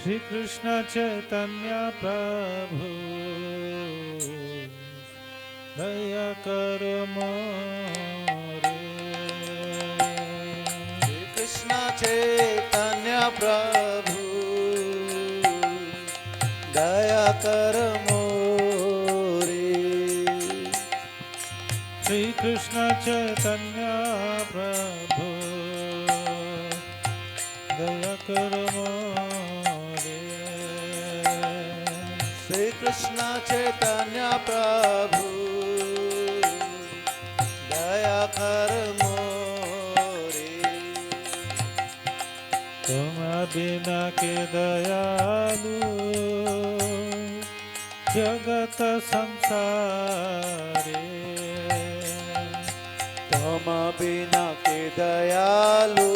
श्री कृष्ण चैतन्य प्रभु दया कर मोरे। श्री कृष्ण चैतन्य प्रभु दया कर मोरे। श्री कृष्ण चैतन्य प्रभु दया कर मोरे। श्री कृष्ण चैतन्य प्रभु दया कर मोरे। तुम बिना के दयालु जगत संसारे। तुम बिना के दयालु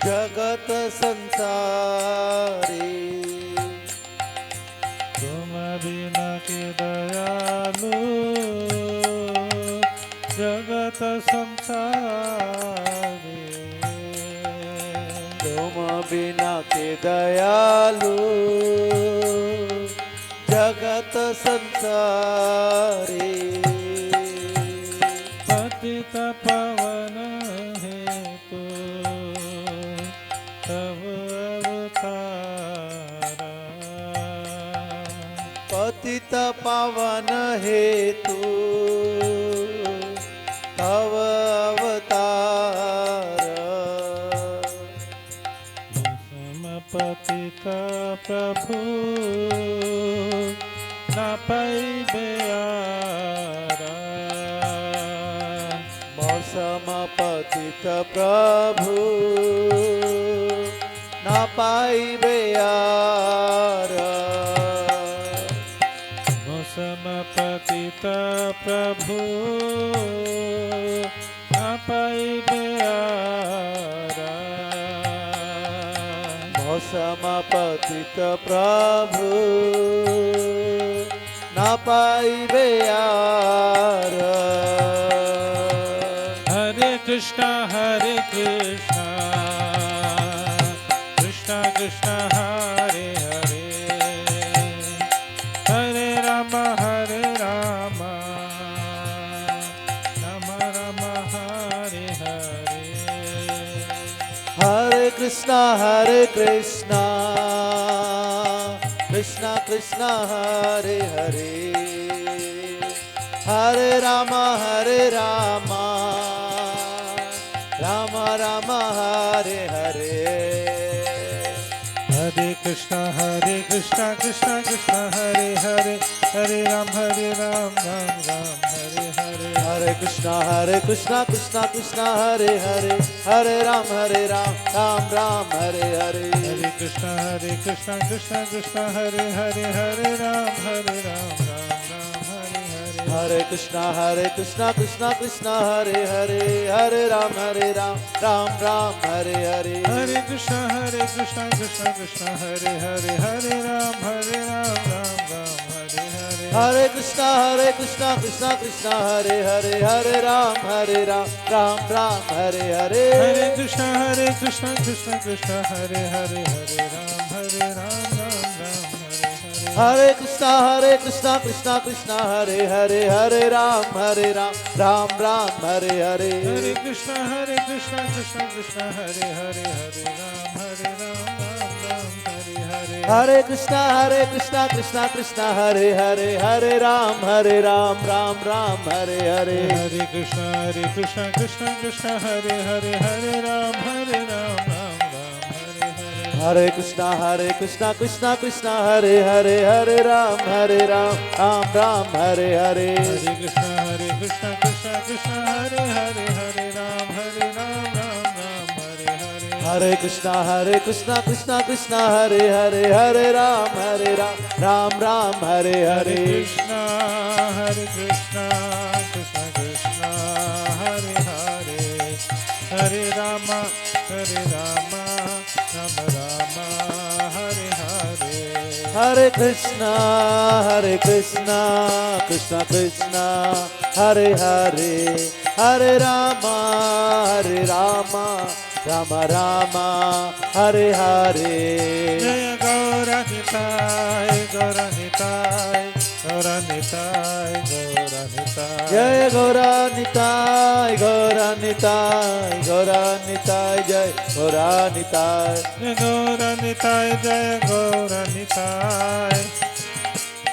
जगत संसारी। तुम बिना के दयालु जगत संसारे। तुम बिना के दयालु जगत संसारी। पतित पावन हेतु तव अवतारा। पतित पावन हेतु तव अवतार। पतित प्रभु न पाइबे आरा। मौसम पतित प्रभु न पाइबे आरा। मौसम पतित प्रभु न पाइबे आरा। मौसम पतित प्रभु न पाइबे आरा। हरे कृष्णा कृष्णा कृष्णा हरे हरे, हरे राम राम राम हरे हरे। हरे कृष्णा कृष्णा कृष्णा हरे हरे, हरे राम राम राम हरे हरे। हरे कृष्णा कृष्णा कृष्णा हरे हरे, हरे राम राम राम हरे हरे। हरे कृष्णा कृष्णा कृष्णा हरे हरे, हरे राम राम हरे हरे। हरे कृष्णा कृष्णा कृष्णा हरे हरे, हरे राम राम हरे हरे। हरे कृष्णा कृष्णा हरे हरे, हरे राम राम हरे हरे। हरे कृष्णा कृष्णा कृष्णा हरे हरे, हरे राम राम हरे हरे। हरे कृष्णा कृष्णा हरे हरे, हरे राम राम हरे हरे। हरे कृष्णा कृष्णा कृष्णा हरे हरे, हरे राम राम हरे हरे। हरे कृष्णा कृष्णा हरे हरे, हरे राम राम हरे हरे। हरे कृष्णा कृष्णा कृष्णा हरे हरे, हरे राम राम हरे हरे। हरे कृष्णा कृष्णा हरे हरे, हरे राम राम हरे हरे। हरे कृष्णा कृष्णा हरे हरे, हरे राम राम हरे हरे। हरे कृष्णा कृष्णा हरे हरे, हरे राम राम हरे हरे। हरे कृष्णा कृष्णा हरे हरे, हरे राम राम हरे हरे। हरे कृष्णा कृष्णा हरे हरे, हरे राम राम हरे हरे। कृष्णा कृष्णा कृष्णा हरे हरे, हरे राम राम राम हरे हरे। हरे कृष्णा कृष्णा कृष्णा हरे हरे, हरे राम राम राम हरे हरे जय गौरनिताय गौरनिताय गौरनिताय गौरनिताय जय गौरानिताय गौरानिताय गौरानिताय जय गौरानिताय जय गौरनिताय जय गौरनिताय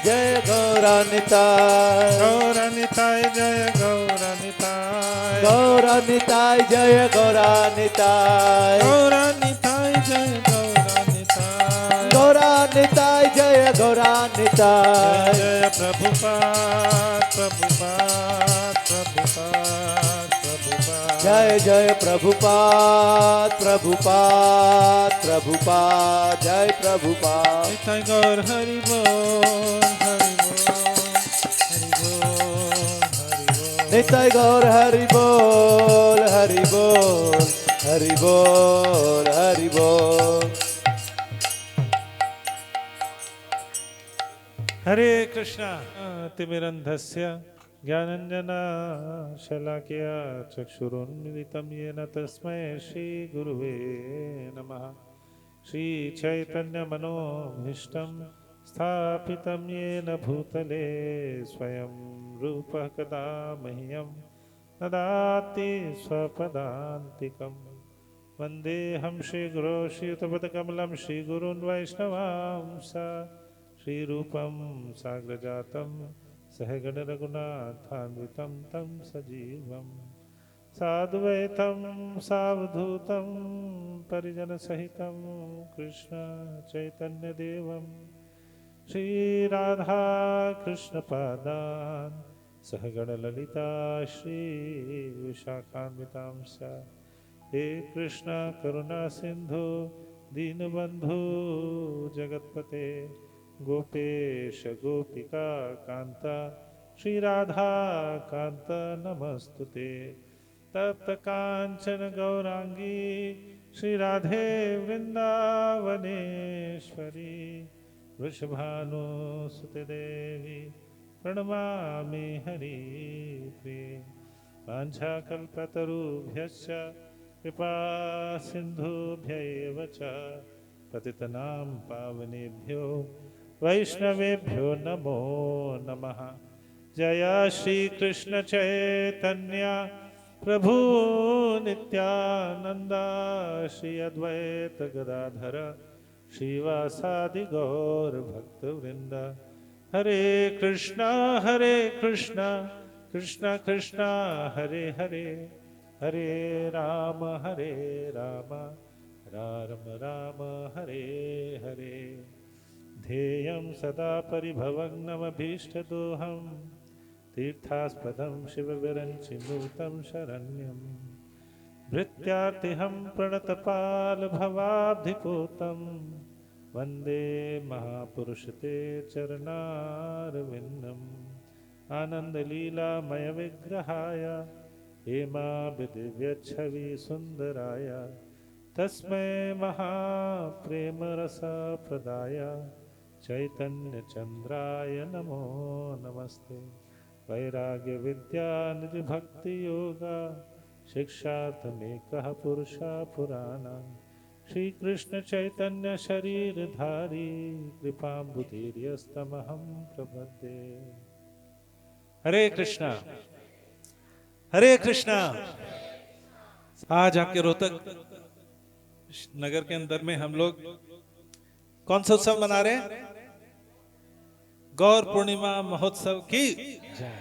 जय गौरानिताय गौरनिताय जय गौरनिताय गौरानिताय जय गौरानिताय गौरनिताय जय गौरनिताय गौरानिताय जय गौरानिताय जय प्रभुपाद प्रभुपाद प्रभुपाद प्रभुपाद जय जय प्रभुपाद प्रभुपाद प्रभुपाद जय प्रभुपाद निताय गौर हरि बोल हरि बोल हरि बोल हरि बोल निताय गौर हरि बोल हरि बोल हरि बोल हरि बोल हरे कृष्णा तिमिरन्धस्य ज्ञानञ्जनशलाकया चक्षुरुन्मिलितं येन तस्मै श्रीगुरुवे नमः श्रीचैतन्यमनोभीष्टं स्थापितं येन भूतले स्वयं रूपः कदा मह्यं ददाति स्वपदान्तिकं वन्देऽहं श्रीगुरो श्रीयुतपदकमलं श्रीगुरून् वैष्णवांस श्रीरूपं साग्रजातं सहगणरघुनाथान्वितं तं सजीवं साद्वैतं सावधूतं परिजनसहितं कृष्ण चैतन्यदेवं श्रीराधा कृष्णपादान् सहगणललिता श्रीविशाखान्वितांश्च हे कृष्ण करुणा सिन्धु दीनबन्धु जगत्पते गोपेश गोपिका कांता श्री राधा कांत नमस्तुते तप्त कांचन गौरांगी श्री राधे वृंदावनेश्वरी वृषभानुसुते देवी प्रणमामि हरिप्रिये वाञ्छाकल्पतरुभ्यश्च कृपा सिन्धुभ्यैव च पतितनां पावनेभ्यो वैष्णवेभ्यो नमो नमः जय श्री कृष्ण चैतन्य प्रभु नित्यानंद श्री अद्वैत गदाधर श्रीवासादि गौर भक्त वृंद हरे कृष्णा कृष्णा कृष्णा हरे हरे हरे राम राम राम हरे हरे ध्येयं सदा परिभवग्नमभीष्टदोहं तीर्थास्पदं शिवविरञ्चिनुतं शरण्यं भृत्यार्तिहं प्रणतपालभवाब्धिपूतं वन्दे महापुरुषते चरणारविन्दम् आनन्दलीलामयविग्रहाय हेमाभिदिव्यच्छविसुन्दराय तस्मै महाप्रेमरसप्रदाय चैतन्यचन्द्राय नमो नमस्ते वैराग्यविद्यानिधिभक्तियोगा शिक्षार्थमेकः पुरुषः पुराणः श्रीकृष्णचैतन्य शरीरधारी कृपाम्बुधीर्यस्तमहं प्रपद्ये। हरे कृष्णा हरे कृष्णा। आज आपके रोहतक नगर के अंदर में हम लोग कौन सा उत्सव मना रहे हैं? गौर पूर्णिमा महोत्सव की जय।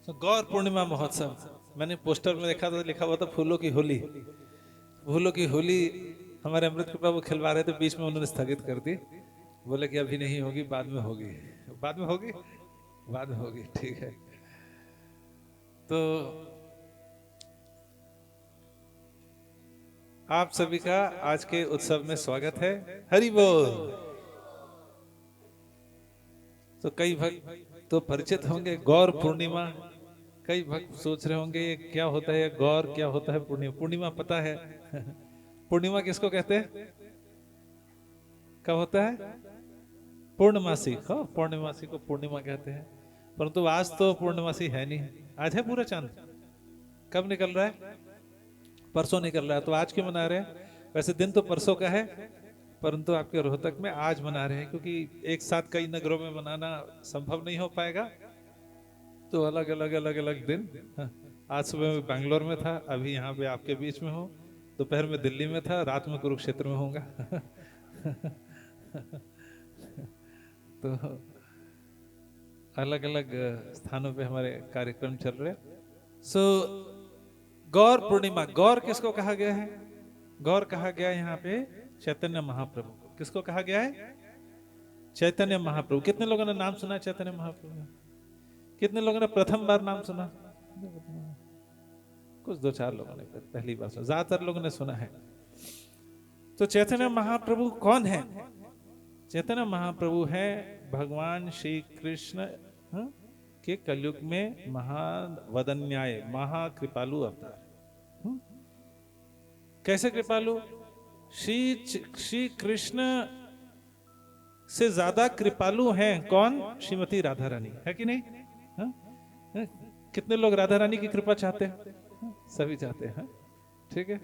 गौर पूर्णिमा महोत्सव मैंने पोस्टर में देखा था, लिखा हुआ था फूलों की होली। फूलों की होली हमारे अमृत कृपा वो खिलवा रहे थे, बीच में उन्होंने स्थगित कर दी। बोले कि अभी नहीं होगी, बाद में होगी। बाद में होगी, बाद में होगी, ठीक है। तो आप सभी का आज के उत्सव में स्वागत है। हरि बोल। तो कई भक्त तो परिचित होंगे गौर पूर्णिमा। कई भक्त सोच रहे होंगे ये क्या होता है, गौर क्या होता है, पूर्णिमा। पूर्णिमा पता है पूर्णिमा किसको कहते हैं? कब होता है? पूर्णमासी। पूर्णिमासी को पूर्णिमा कहते हैं, परंतु आज तो पूर्णमासी है नहीं। आज है पूरा चांद। कब निकल रहा है? परसों निकल रहा है, तो आज क्यों मना रहे हैं? वैसे दिन तो परसों का है, परंतु आपके रोहतक में आज मना रहे हैं, क्योंकि एक साथ कई नगरों में मनाना संभव नहीं हो पाएगा, तो अलग अलग दिन। हाँ, आज सुबह मैं बैंगलोर में था, अभी यहाँ पे आपके बीच में हूँ, दोपहर में दिल्ली में था, रात में कुरुक्षेत्र में होऊंगा। तो अलग अलग स्थानों पे हमारे कार्यक्रम चल रहे। सो गौर पूर्णिमा, गौर किसको कहा गया है? गौर कहा गया है यहाँ पे चैतन्य महाप्रभु को। किसको कहा गया है? चैतन्य महाप्रभु। कितने लोगों ने नाम सुना चैतन्य महाप्रभु का? कितने लोगों ने प्रथम बार नाम सुना? कुछ 2-4 लोगों ने पहली बार सुना, ज्यादातर लोगों ने सुना है। तो चैतन्य महाप्रभु कौन है? चैतन्य महाप्रभु है भगवान श्री कृष्ण के कलयुग में महावदन्याय, महाकृपालु अवतार। कैसे कृपालु? श्री कृष्ण से ज्यादा कृपालु हैं कौन? श्रीमती राधा रानी, है कि नहीं? हा? कितने लोग राधा रानी की कृपा चाहते हैं? सभी चाहते हैं। ठीक है,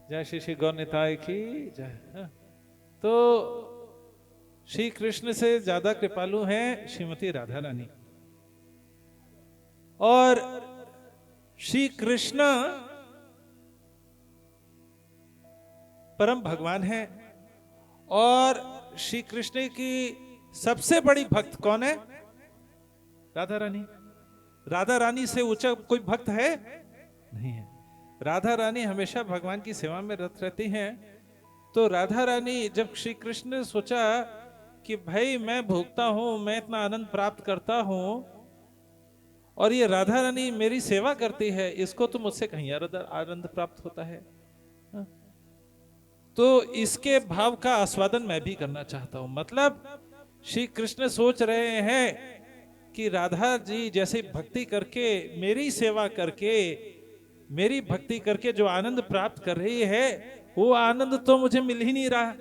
जय श्री श्री गौर निताय की जय। तो श्री कृष्ण से ज्यादा कृपालु हैं श्रीमती राधा रानी, और श्री कृष्ण परम भगवान है, और श्री कृष्ण की सबसे बड़ी भक्त कौन है? राधा रानी। राधा रानी से ऊंचा कोई भक्त है? नहीं है। राधा रानी हमेशा भगवान की सेवा में रत रहती हैं। तो राधा रानी, जब श्री कृष्ण ने सोचा कि भाई मैं भोगता हूं, मैं इतना आनंद प्राप्त करता हूं, और ये राधा रानी मेरी सेवा करती है, इसको तो मुझसे कहीं आनंद प्राप्त होता है, तो इसके भाव का आस्वादन मैं भी करना चाहता हूं। मतलब श्री कृष्ण सोच रहे हैं कि राधा जी जैसे भक्ति करके, मेरी सेवा करके, मेरी भक्ति करके जो आनंद प्राप्त कर रही है, वो आनंद तो मुझे मिल ही नहीं रहा।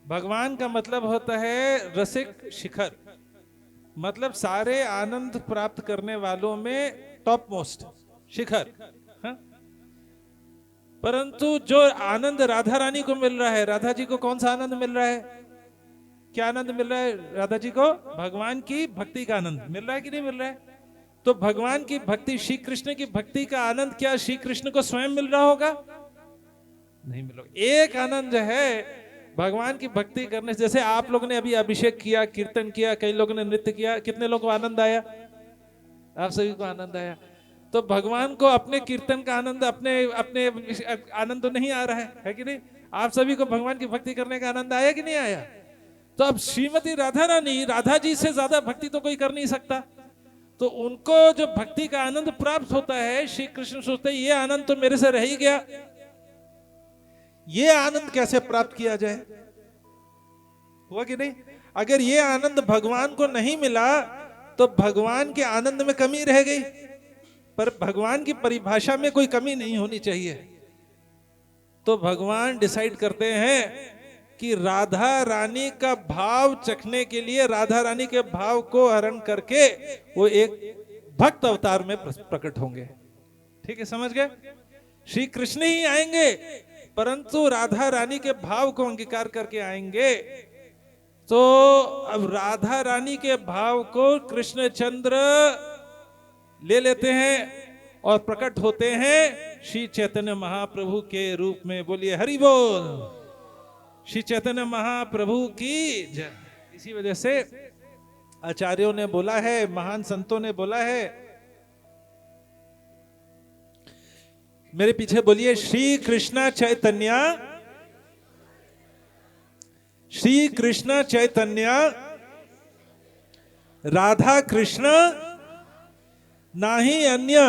भगवान का मतलब होता है रसिक शिखर, मतलब सारे आनंद प्राप्त करने वालों में टॉप मोस्ट शिखर। हाँ? परंतु जो आनंद राधा रानी को मिल रहा है, राधा जी को कौन सा आनंद मिल रहा है? क्या आनंद मिल रहा है राधा जी को? भगवान की भक्ति का आनंद मिल रहा है कि नहीं मिल रहा है? तो भगवान की भक्ति, श्री कृष्ण की भक्ति का आनंद क्या श्री कृष्ण को स्वयं मिल रहा होगा? नहीं मिल रहा। एक आनंद जो है भगवान की भक्ति करने से, जैसे आप लोगों ने अभी अभिषेक किया, कीर्तन किया, कई लोगों ने नृत्य किया, कितने लोगों को आनंद आया? आप सभी को आनंद आया। तो भगवान को अपने कीर्तन का आनंद, अपने अपने आनंद तो नहीं आ रहा है कि नहीं? आप सभी को भगवान की भक्ति करने का आनंद आया कि नहीं आया? तो अब श्रीमती राधा रानी, राधा जी से ज्यादा भक्ति तो कोई कर नहीं सकता, तो उनको जो भक्ति का आनंद प्राप्त होता है, श्री कृष्ण सोचते हैं ये आनंद तो मेरे से रह ही गया, ये आनंद कैसे प्राप्त किया जाए? हुआ कि नहीं? अगर ये आनंद भगवान को नहीं मिला तो भगवान के आनंद में कमी रह गई, पर भगवान की परिभाषा में कोई कमी नहीं होनी चाहिए। तो भगवान डिसाइड करते हैं कि राधा रानी का भाव चखने के लिए, राधा रानी के भाव को हरण करके वो एक भक्त अवतार में प्रकट होंगे। ठीक है, समझ गए? श्री कृष्ण ही आएंगे, परंतु राधा रानी के भाव को अंगीकार करके आएंगे। तो अब राधा रानी के भाव को कृष्णचंद्र ले लेते हैं और प्रकट होते हैं श्री चैतन्य महाप्रभु के रूप में। बोलिए हरि बोल, श्री चैतन्य महाप्रभु की जय। इसी वजह से आचार्यों ने बोला है, महान संतों ने बोला है, मेरे पीछे बोलिए, श्री कृष्ण चैतन्य, श्री कृष्ण चैतन्य राधा कृष्ण नाही अन्य।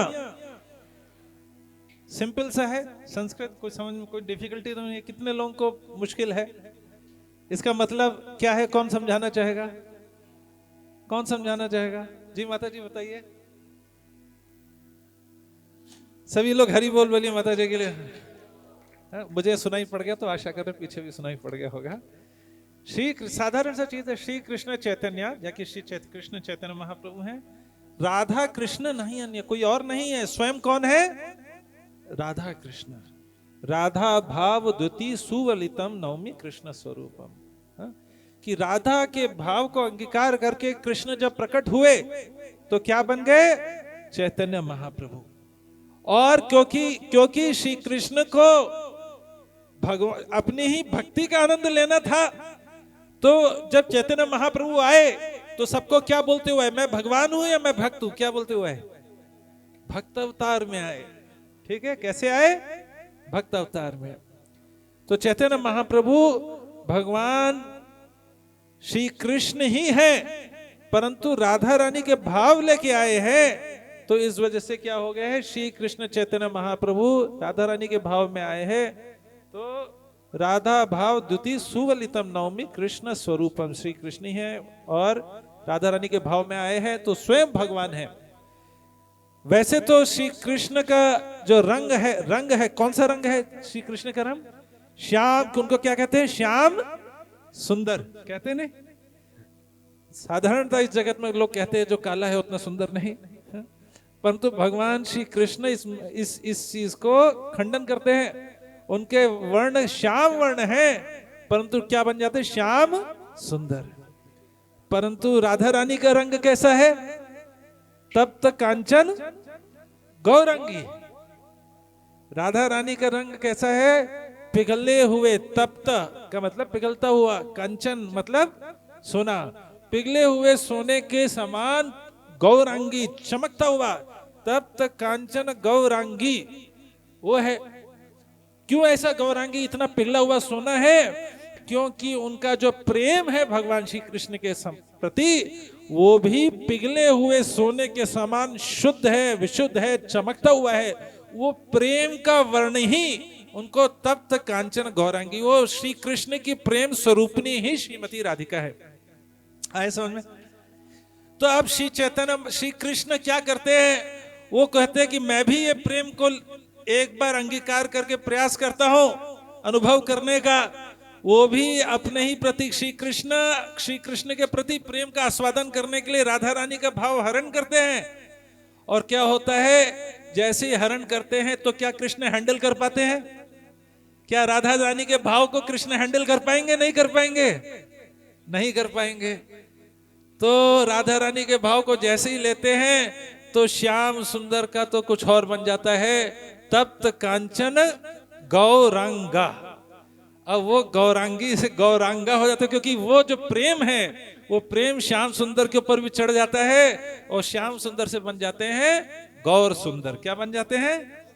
सिंपल सा है, संस्कृत कोई समझ में कोई डिफिकल्टी तो नहीं है। कितने लोगों को मुश्किल है? इसका मतलब क्या है? कौन समझाना चाहेगा? कौन समझाना चाहेगा? जी माता जी बताइए। सभी लोग हरि बोल बोलिए माता जी के लिए। मुझे सुनाई पड़ गया तो आशा कर रहे पीछे भी सुनाई पड़ गया होगा। श्री साधारण सा चीज है, श्री कृष्ण चैतन्य, या कि श्री कृष्ण चैतन्य महाप्रभु हैं। राधा कृष्ण नहीं अन्य, कोई और नहीं है, स्वयं कौन है? राधा कृष्ण। राधा भाव द्वितीय सुवलितम नवमी कृष्ण स्वरूपम। हाँ? कि राधा के भाव को अंगीकार करके कृष्ण जब प्रकट हुए तो क्या बन गए? चैतन्य महाप्रभु। और क्योंकि श्री कृष्ण को भगवान अपनी ही भक्ति का आनंद लेना था, तो जब चैतन्य महाप्रभु आए तो सबको क्या बोलते हुए? मैं भगवान हूं या मैं भक्त हूं? क्या बोलते हुए? भक्त अवतार में आए। ठीक है, कैसे आए? भक्त अवतार में। तो चैतन्य महाप्रभु भगवान श्री कृष्ण ही है, परंतु राधा रानी के भाव लेके आए हैं। तो इस वजह से क्या हो गया है? श्री कृष्ण चैतन्य महाप्रभु राधा रानी के भाव में आए हैं। तो राधा भाव द्वितीय सुवलितम नवमी कृष्ण स्वरूपम, श्री कृष्ण है और राधा रानी के भाव में आए हैं, तो स्वयं भगवान है। वैसे तो श्री कृष्ण का जो रंग है कौन सा रंग है श्री कृष्ण का? रंग श्याम। उनको क्या कहते हैं? श्याम सुंदर कहते हैं। नहीं, साधारणतः इस जगत में लोग कहते हैं जो काला है उतना सुंदर नहीं, परंतु भगवान श्री कृष्ण इस चीज को खंडन करते हैं। उनके वर्ण श्याम वर्ण है, परंतु क्या बन जाते? श्याम सुंदर। परंतु राधा रानी का रंग कैसा है? तप्त कांचन गौरंगी। राधा रानी का रंग कैसा है? पिघले हुए, तप्त का मतलब पिघलता हुआ, कांचन मतलब सोना, पिघले हुए सोने के समान गौरांगी, चमकता हुआ, तप्त कांचन गौरांगी वो है। क्यों ऐसा गौरांगी, इतना पिघला हुआ सोना है? क्योंकि उनका जो प्रेम है भगवान श्री कृष्ण के प्रति, वो भी पिघले हुए सोने के समान शुद्ध है, विशुद्ध है, चमकता हुआ है। वो प्रेम का वर्ण ही उनको तप्त कांचन गौरांगी, वो श्री कृष्ण की प्रेम स्वरूपनी ही श्रीमती राधिका है। आए समझ में? तो अब श्री चैतन्य श्री कृष्ण क्या करते हैं? वो कहते हैं कि मैं भी ये प्रेम को एक बार अंगीकार करके प्रयास करता हूं अनुभव करने का। वो भी अपने ही प्रति श्री कृष्ण के प्रति प्रेम का आस्वादन करने के लिए राधा रानी का भाव हरण करते हैं। और क्या होता है? जैसे ही हरण करते हैं तो क्या कृष्ण हैंडल कर पाते हैं? क्या राधा रानी के भाव को कृष्ण हैंडल कर पाएंगे? नहीं कर पाएंगे, नहीं कर पाएंगे। तो राधा रानी के भाव को जैसे ही लेते हैं तो श्याम सुंदर का तो कुछ और बन जाता है, तप्त कांचन गौरांगा। अब वो गौरांगी से गौरांगा हो जाता है, क्योंकि वो जो प्रेम है वो प्रेम श्याम सुंदर के ऊपर भी चढ़ जाता है और श्याम सुंदर से बन जाते हैं गौर सुंदर। क्या बन जाते हैं?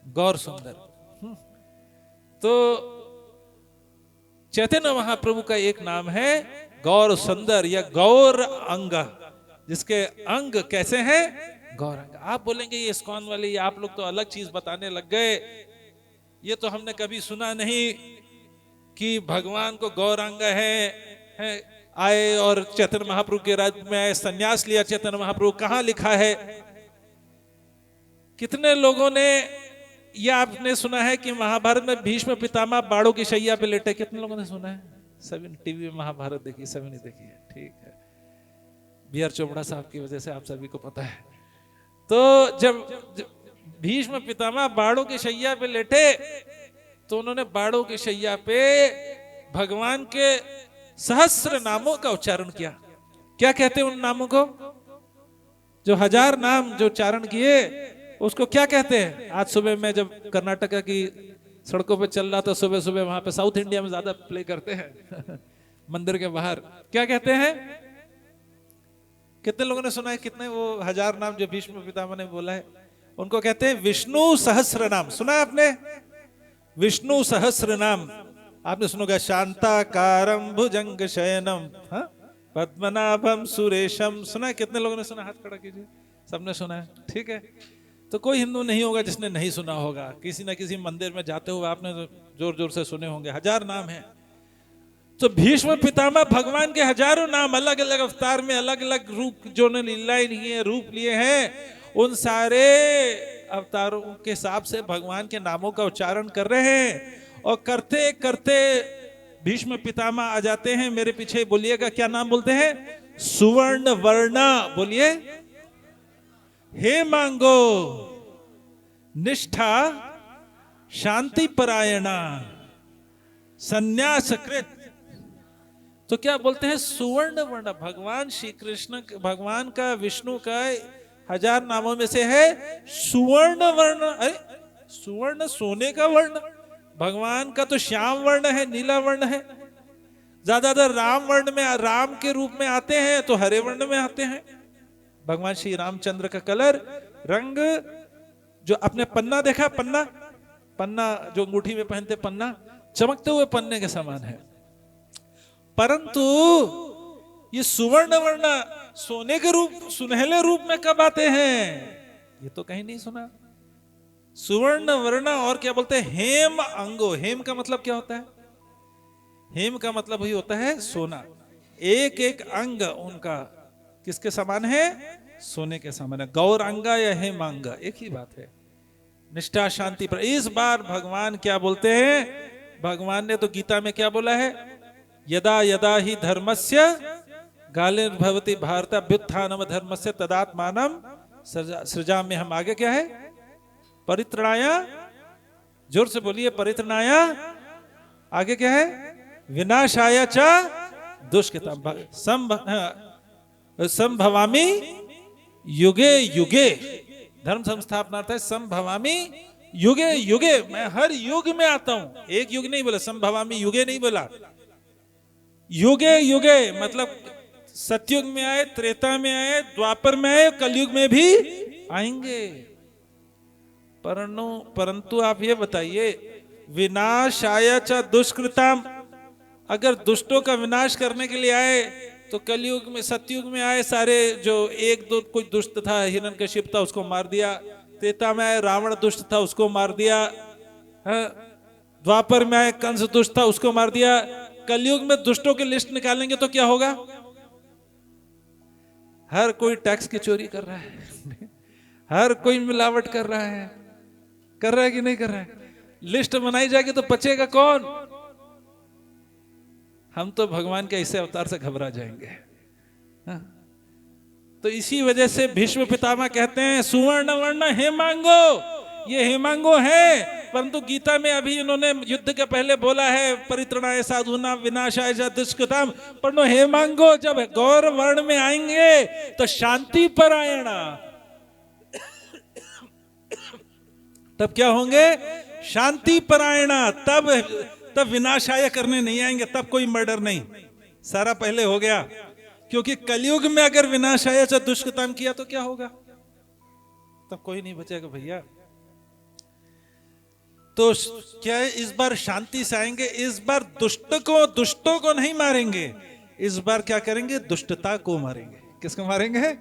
गौर सुंदर। तो चैतन्य महाप्रभु का एक नाम है गौर सुंदर या गौर अंग, जिसके अंग कैसे हैं? गौरांग। आप बोलेंगे ये इस्कॉन वाले, ये आप लोग तो अलग चीज बताने लग गए, ये तो हमने कभी सुना नहीं कि भगवान को गौरांग है आए और चैतन्य महाप्रभु के राज्य में आए, संन्यास लिया चैतन्य महाप्रभु। कहां लिखा है? कितने लोगों ने ये आपने सुना है कि महाभारत में भीष्म पितामह बाड़ों की शैया पे लेटे? कितने लोगों ने सुना है? सभी टीवी में महाभारत देखी, सभी ने देखी है। ठीक है, बी आर चोपड़ा साहब की वजह से आप सभी को पता है। तो जब भीष्म पितामह बाड़ों की शैया पे लेटे तो उन्होंने बाड़ों की शैया पे भगवान के सहस्र नामों का उच्चारण किया। क्या कहते हैं उन नामों को? जो 1000 नाम जो उच्चारण किए उसको क्या कहते हैं? आज सुबह मैं जब कर्नाटका की सड़कों पे चल रहा था, सुबह सुबह वहां पे साउथ इंडिया में ज्यादा प्ले करते हैं मंदिर के बाहर, क्या कहते हैं? कितने लोगों ने सुना है? कितने वो 1000 नाम जो भीष्म पितामह ने बोला है उनको कहते हैं विष्णु सहस्र नाम। सुना है आपने? विष्णु सहस्र नाम आपने सुनोगा। शांताकारं भुजंग शयनम पद्मनाभम सुरेशम। सुना है? कितने लोगों ने सुना? हाथ खड़ा कीजिए। सबने सुना है? ठीक है, तो कोई हिंदू नहीं होगा जिसने नहीं सुना होगा। किसी ना किसी मंदिर में जाते हुए आपने जोर जोर से सुने होंगे। 1000 नाम है। तो भीष्म पितामह भगवान के हजारों नाम, अलग अलग अवतार में अलग अलग रूप जो ने लीलाएं लिए, रूप लिए हैं, उन सारे अवतारों के हिसाब से भगवान के नामों का उच्चारण कर रहे हैं। और करते करते भीष्म पितामह आ जाते हैं। मेरे पीछे बोलिएगा क्या नाम बोलते हैं? सुवर्ण वर्णा। बोलिए हे मांगो निष्ठा शांति परायणा संन्यासकृत। तो क्या बोलते हैं, सुवर्ण वर्ण। भगवान श्री कृष्ण, भगवान का, विष्णु का 1000 नामों में से है सुवर्ण वर्ण। अरे सुवर्ण सोने का वर्ण, भगवान का तो श्याम वर्ण है, नीला वर्ण है। ज्यादातर राम वर्ण में, राम के रूप में आते हैं तो हरे वर्ण में आते हैं। भगवान श्री रामचंद्र का कलर, रंग, जो अपने पन्ना देखा, पन्ना, पन्ना जो अंगूठी में पहनते, पन्ना चमकते हुए पन्ने के समान है। परंतु ये सुवर्ण वर्ण सोने के रूप, सुनहले रूप में कब आते हैं, ये तो कहीं नहीं सुना। सुवर्ण वर्ण और क्या बोलते हैं, हेम अंगो। हेम का मतलब क्या होता है, हेम का मतलब ही होता है सोना। एक एक अंग उनका किसके समान है, सोने के समान है। गौरांगा या हेमांगा एक ही बात है। निष्ठा शांति पर इस बार भगवान क्या बोलते हैं, भगवान ने तो गीता में क्या बोला है, यदा यदा ही धर्मस्य ग्लानिर्भवति भारत अभ्युत्थानम धर्मस्य तदात्मानं सृजाम्यहम्। हम आगे क्या है, परित्रणाय, जोर से बोलिए, परित्रणाय। आगे क्या है, विनाशाय च दुष्कृतम् संभवामि युगे युगे। धर्म संस्थापनार्थ है संभवामि युगे युगे। मैं हर युग में आता हूं, एक युग नहीं बोला, संभवामि युगे नहीं बोला, युगे युगे मतलब सतयुग में आए, त्रेता में आए, द्वापर में आए, कलयुग में भी आएंगे। परंतु आप ये बताइए, विनाशाय च दुष्कृताम, अगर दुष्टों का विनाश करने के लिए आए तो कलयुग में, सतयुग में आए सारे, जो एक दो कोई दुष्ट था, हिरण्यकशिप था, उसको मार दिया। त्रेता में आए रावण दुष्ट था, उसको मार दिया। द्वापर में आए कंस दुष्ट था, उसको मार दिया। कलयुग में दुष्टों की लिस्ट निकालेंगे तो क्या होगा, हर कोई टैक्स की चोरी कर रहा है हर कोई मिलावट कर रहा है कि नहीं कर रहा है। लिस्ट बनाई जाएगी तो बचेगा कौन। हम तो भगवान के ऐसे अवतार से घबरा जाएंगे। तो इसी वजह से भीष्म पितामह कहते हैं सुवर्ण वर्ण हेमांगो। ये हेमांगो है, परंतु गीता में अभी इन्होंने युद्ध के पहले बोला है परित्रणाय साधूनां विनाशाय च दुष्कृताम्। परंतु हेमांगो जब गौर वर्ण में आएंगे तो शांति परायणा, तब क्या होंगे, शांति परायणा। तब विनाशाय करने नहीं आएंगे, तब कोई मर्डर नहीं, सारा पहले हो गया। क्योंकि कलयुग में अगर विनाशाय च दुष्कृताम् किया तो क्या होगा, तब कोई नहीं बचेगा भैया। तो क्या इस बार शांति से आएंगे, इस बार दुष्टों को नहीं मारेंगे, इस बार क्या करेंगे, दुष्टता को मारेंगे। किसको मारेंगे,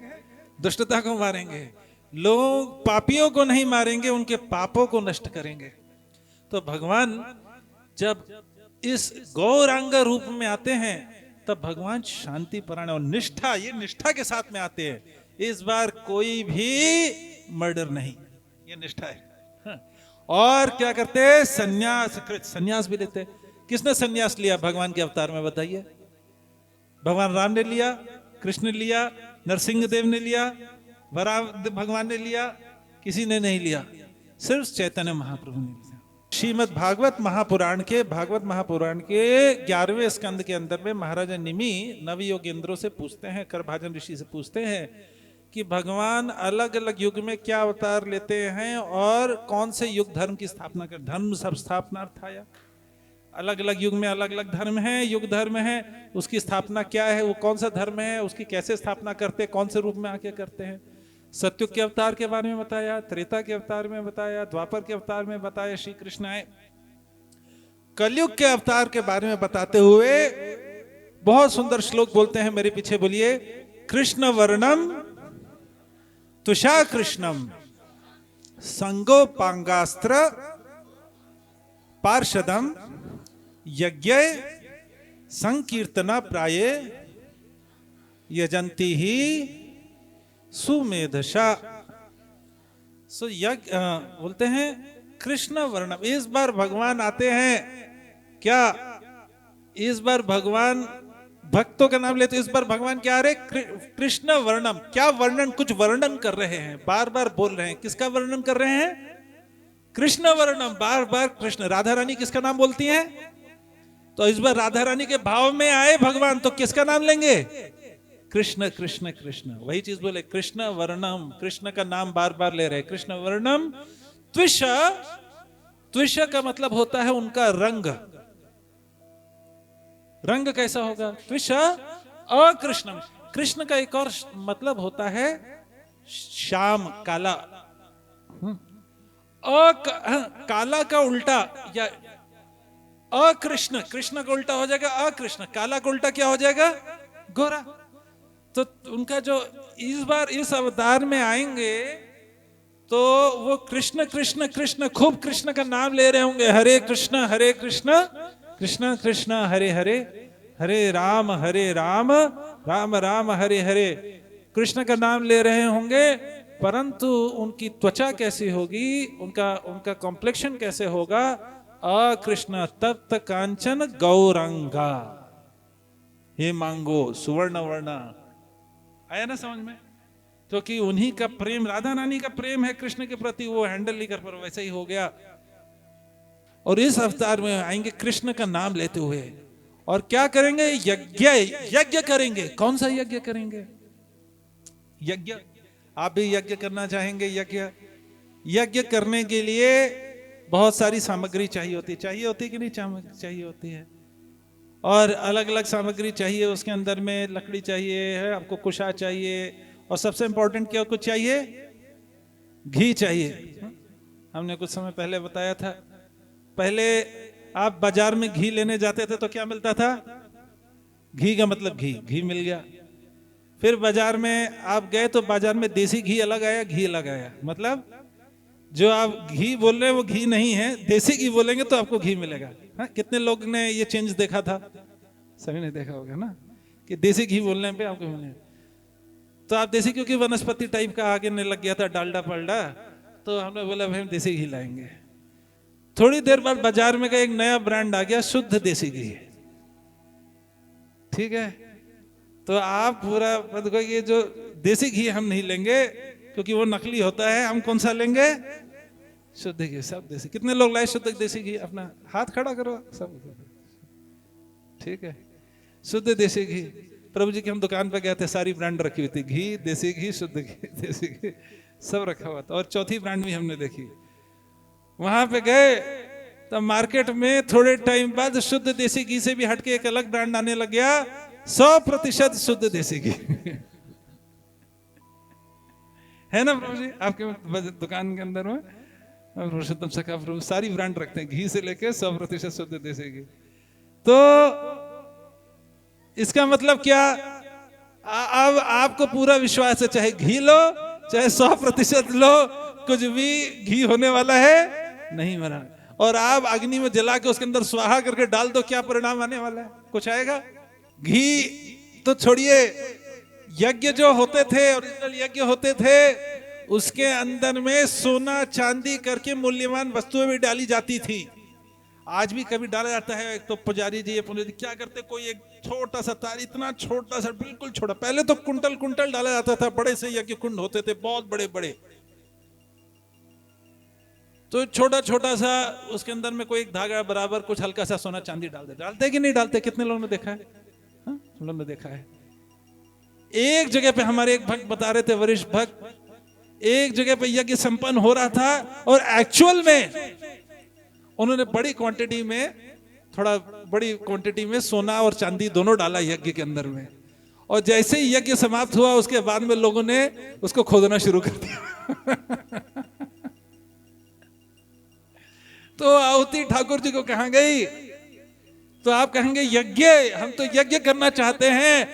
दुष्टता को मारेंगे। लोग पापियों को नहीं मारेंगे, उनके पापों को नष्ट करेंगे। तो भगवान जब इस गौरांग रूप में आते हैं तब भगवान शांति परायण और निष्ठा, ये निष्ठा के साथ में आते हैं। इस बार कोई भी मर्डर नहीं, ये निष्ठा है। और क्या करते हैं, संन्यास कृत, संन्यास भी लेते। किसने संन्यास लिया भगवान के अवतार में, बताइए। भगवान राम ने लिया, कृष्ण ने लिया, नरसिंह देव ने लिया, वराह भगवान ने लिया, किसी ने नहीं लिया, सिर्फ चैतन्य महाप्रभु ने लिया। श्रीमद् भागवत महापुराण के 11वें स्कंद के अंदर में महाराजा निमि नवयोगेंद्रों से पूछते हैं, करभाजन ऋषि से पूछते हैं कि भगवान अलग अलग युग में क्या अवतार लेते हैं और कौन से युग धर्म की स्थापना कर, धर्म सब स्थापनार्थ आया। अलग अलग युग में अलग अलग धर्म है, युग धर्म है, उसकी स्थापना क्या है, वो कौन सा धर्म है, उसकी कैसे स्थापना करते हैं, कौन से रूप में आके करते हैं। सतयुग के अवतार के बारे में बताया, त्रेता के अवतार में बताया, द्वापर के अवतार में बताया श्री कृष्ण आए। कलयुग के अवतार के बारे में बताते हुए बहुत सुंदर श्लोक बोलते हैं, मेरे पीछे बोलिए। कृष्ण वर्णम तुषा कृष्णम संगोपांगास्त्र पार्षदम यज्ञ संकीर्तना प्राये यजंती ही सुमेधशा। सो यज्ञ बोलते हैं कृष्ण वर्णम। इस बार भगवान आते हैं क्या, इस बार भगवान भक्तों का नाम लेते, इस बार भगवान क्या आ रहे, कृष्ण वर्णम, क्या वर्णन, कुछ वर्णन कर रहे हैं, बार बार बोल रहे हैं, किसका वर्णन कर रहे हैं, कृष्ण वर्णम, बार बार कृष्ण। राधा रानी किसका नाम बोलती हैं, तो इस बार राधा रानी के भाव में आए भगवान, तो किसका नाम लेंगे, कृष्ण कृष्ण कृष्ण। वही चीज बोले, कृष्ण वर्णम, कृष्ण का नाम बार बार ले रहे, कृष्ण वर्णम। त्विष, त्विष का मतलब होता है उनका रंग, रंग कैसा होगा, त्विष अकृष्णम। कृष्ण का एक और मतलब होता है श्याम, काला। काला का उल्टा या अकृष्ण, कृष्ण का उल्टा हो जाएगा अकृष्ण, काला का उल्टा क्या हो जाएगा, गोरा। तो उनका जो इस बार इस अवतार में आएंगे तो वो कृष्ण कृष्ण कृष्ण, खूब कृष्ण का नाम ले रहे होंगे, हरे कृष्ण कृष्ण कृष्ण हरे हरे, हरे राम राम राम हरे हरे, कृष्ण का नाम ले रहे होंगे। परंतु उनकी त्वचा कैसी होगी, उनका कॉम्प्लेक्शन कैसे होगा, अकृष्ण तप्त कांचन गौरंगा, हे मांगो सुवर्ण वर्णा। आया ना समझ में, क्योंकि उन्हीं का प्रेम, राधा रानी का प्रेम है कृष्ण के प्रति, वो हैंडल नहीं कर पा, वैसा ही हो गया। और इस अवतार में आएंगे कृष्ण का नाम लेते हुए, और क्या करेंगे, यज्ञ करेंगे। कौन सा यज्ञ करेंगे, यज्ञ, आप भी यज्ञ करना चाहेंगे, यज्ञ करने के लिए बहुत सारी सामग्री चाहिए होती है कि नहीं चाहिए होती है, और अलग अलग सामग्री चाहिए, उसके अंदर में लकड़ी चाहिए है, आपको कुशा चाहिए, और सबसे इंपॉर्टेंट क्या कुछ चाहिए, घी चाहिए। हमने कुछ समय पहले बताया था, पहले आप बाजार में घी लेने जाते थे तो क्या मिलता था, घी का मतलब घी मिल गया। फिर बाजार में आप गए तो बाजार में देसी घी अलग आया, घी अलग आया, मतलब जो आप घी बोल रहे हैं वो घी नहीं है, देसी घी बोलेंगे तो आपको घी मिलेगा। हाँ, कितने लोग ने ये चेंज देखा था, सभी ने देखा होगा ना, कि देसी घी बोलने पे आपको मिलेगा। तो आप देसी, क्योंकि वनस्पति टाइप का आगे ने लग गया था डालडा पालडा, तो हमने बोला भाई हम देसी घी लाएंगे। थोड़ी देर बाद बाजार में का एक नया ब्रांड आ गया, शुद्ध देसी घी, ठीक है। तो आप पूरा मतलब ये जो देसी घी हम नहीं लेंगे क्योंकि वो नकली होता है, हम कौन सा लेंगे, शुद्ध घी, सब देसी। कितने लोग लाए शुद्ध देसी घी, अपना हाथ खड़ा करो सब, ठीक है, शुद्ध देसी घी। प्रभु जी की हम दुकान पे गए थे, सारी ब्रांड रखी हुई थी, घी, देसी घी, शुद्ध घी, देसी घी, सब रखा हुआ था। और चौथी ब्रांड भी हमने देखी, वहां पे गए तो मार्केट में थोड़े टाइम बाद शुद्ध देसी घी से भी हटके एक अलग ब्रांड आने लग गया, 100% शुद्ध देसी घी। है ना प्रभु जी आपके दुकान के अंदर में, पुरुषोत्तम सखा प्रभु सारी ब्रांड रखते हैं, घी से लेके 100% शुद्ध देसी घी। तो इसका मतलब क्या, अब आपको पूरा विश्वास है, चाहे घी लो चाहे 100% लो, कुछ भी घी होने वाला है नहीं मरा। और आप अग्नि में जला के उसके अंदर स्वाहा करके डाल दो, क्या परिणाम आने वाला है, कुछ आएगा। घी तो छोड़िए, यज्ञ जो होते थे, ओरिजिनल यज्ञ होते थे, उसके अंदर में सोना चांदी करके मूल्यवान वस्तुएं भी डाली जाती थी। आज भी कभी डाला जाता है। एक तो पुजारी जी पुजारी क्या करते, कोई एक छोटा सा तार, इतना छोटा सा, बिल्कुल छोटा, पहले तो कुंटल कुंटल डाला जाता था, बड़े से यज्ञ कुंड होते थे, बहुत बड़े बड़े, तो छोटा छोटा सा उसके अंदर में कोई एक धागा बराबर कुछ हल्का सा सोना चांदी डालते कि नहीं डालते, कितने लोगों ने देखा है, हम लोगों ने देखा है। एक जगह पे हमारे एक भक्त बता रहे थे, वरिष्ठ भक्त, एक जगह पे यज्ञ संपन्न हो रहा था और एक्चुअल में उन्होंने बड़ी क्वांटिटी में, थोड़ा बड़ी क्वांटिटी में सोना और चांदी दोनों डाला यज्ञ के अंदर में, और जैसे ही यज्ञ समाप्त हुआ उसके बाद में लोगों ने उसको खोदना शुरू कर दिया। तो आहुति ठाकुर जी को कहाँ गई, तो आप कहेंगे यज्ञ, हम तो यज्ञ करना चाहते हैं,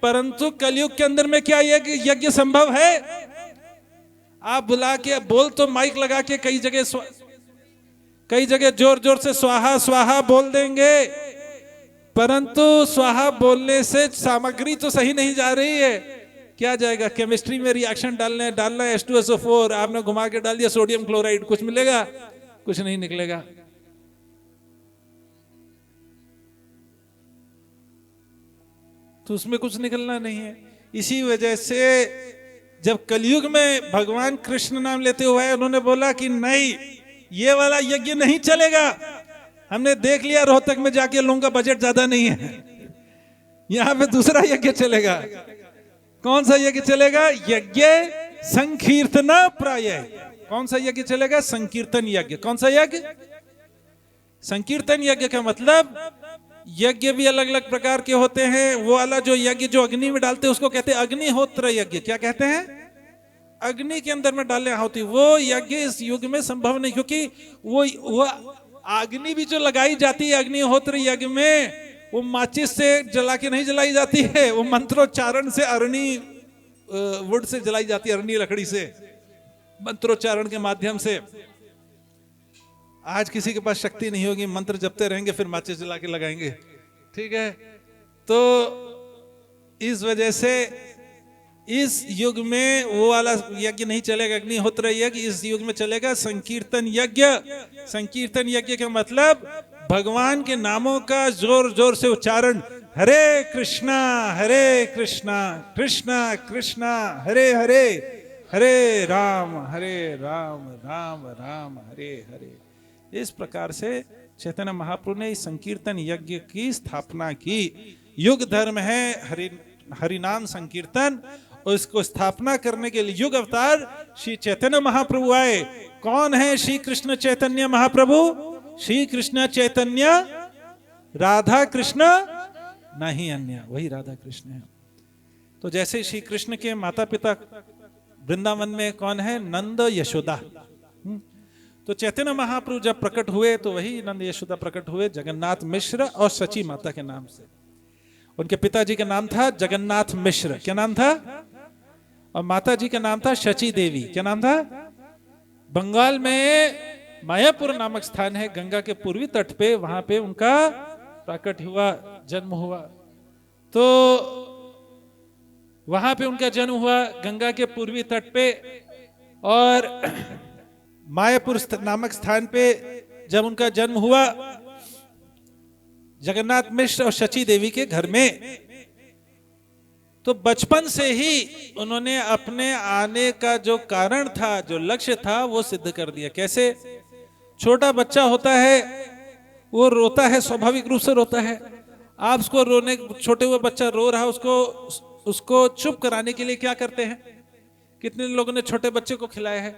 परंतु कलयुग के अंदर में क्या यज्ञ संभव है। आप बुला के बोल तो माइक लगा के कई जगह जोर जोर से स्वाहा स्वाहा बोल देंगे, परंतु स्वाहा बोलने से सामग्री तो सही नहीं जा रही है। क्या जाएगा, केमिस्ट्री में रिएक्शन डालना है H2SO4, आपने घुमा के डाल दिया सोडियम क्लोराइड, कुछ मिलेगा, कुछ नहीं निकलेगा। तो उसमें कुछ निकलना नहीं है। इसी वजह से जब कलयुग में भगवान कृष्ण नाम लेते हुए उन्होंने बोला कि नहीं, ये वाला यज्ञ नहीं चलेगा। हमने देख लिया रोहतक में जाके, लोगों का बजट ज्यादा नहीं है, यहां पे दूसरा यज्ञ चलेगा। कौन सा यज्ञ चलेगा? यज्ञ संकीर्तन प्राय। कौन सा यज्ञ चलेगा? संकीर्तन यज्ञ। कौन सा यज्ञ? संकीर्तन यज्ञ का मतलब यज्ञ भी अलग अलग प्रकार के होते हैं। वो वाला जो यज्ञ जो अग्नि में डालते हैं उसको कहते हैं अग्निहोत्र यज्ञ। क्या कहते हैं? अग्नि के अंदर में डालने होती। वो यज्ञ इस युग में संभव नहीं, क्योंकि वो अग्नि भी जो लगाई जाती है अग्निहोत्र यज्ञ में, वो माचिस से जला के नहीं जलाई जाती है, वो मंत्रोच्चारण से, अरणी वुड से जलाई जाती है, अरणी लकड़ी से, मंत्रोच्चारण के माध्यम से। आज किसी के पास शक्ति नहीं होगी, मंत्र जपते रहेंगे फिर माचिस जला के लगाएंगे, ठीक है। तो इस वजह से इस युग में वो वाला यज्ञ नहीं चलेगा, अग्निहोत्र यज्ञ। इस युग में चलेगा संकीर्तन यज्ञ। संकीर्तन यज्ञ का मतलब भगवान के नामों का जोर जोर से उच्चारण, हरे कृष्णा कृष्णा कृष्णा हरे हरे, हरे राम राम राम हरे हरे। इस प्रकार से चैतन्य महाप्रभु ने इस संकीर्तन यज्ञ की स्थापना की। युग धर्म है हरिनाम संकीर्तन, और इसको स्थापना करने के लिए युग अवतार श्री चैतन्य महाप्रभु आए। कौन है श्री कृष्ण चैतन्य महाप्रभु? श्री कृष्ण चैतन्य राधा कृष्ण नहीं अन्य, वही राधा कृष्ण है। तो जैसे श्री कृष्ण के माता पिता वृंदावन में कौन है? नंद यशोदा। तो चैतन्य महाप्रभु जब प्रकट हुए तो वही नंद यशोदा प्रकट हुए, जगन्नाथ मिश्र और सची माता के नाम से। उनके पिताजी का नाम था जगन्नाथ मिश्र, क्या नाम था? और माता जी का नाम था शची देवी, क्या नाम था? बंगाल में मायापुर नामक स्थान है गंगा के पूर्वी तट पे, वहां पे उनका प्रकट हुआ, जन्म हुआ। तो वहां पे उनका जन्म हुआ गंगा के पूर्वी तट पे, और मायापुर नामक स्थान पे जब उनका जन्म हुआ जगन्नाथ मिश्र और शची देवी के घर में, तो बचपन से ही उन्होंने अपने आने का जो कारण था, जो लक्ष्य था, वो सिद्ध कर दिया। कैसे? छोटा बच्चा होता है, वो रोता है, स्वाभाविक रूप से रोता है। आप उसको रोने, छोटे हुए बच्चा रो रहा है, उसको चुप कराने के लिए क्या करते हैं? कितने लोगों ने छोटे बच्चे को खिलाया है,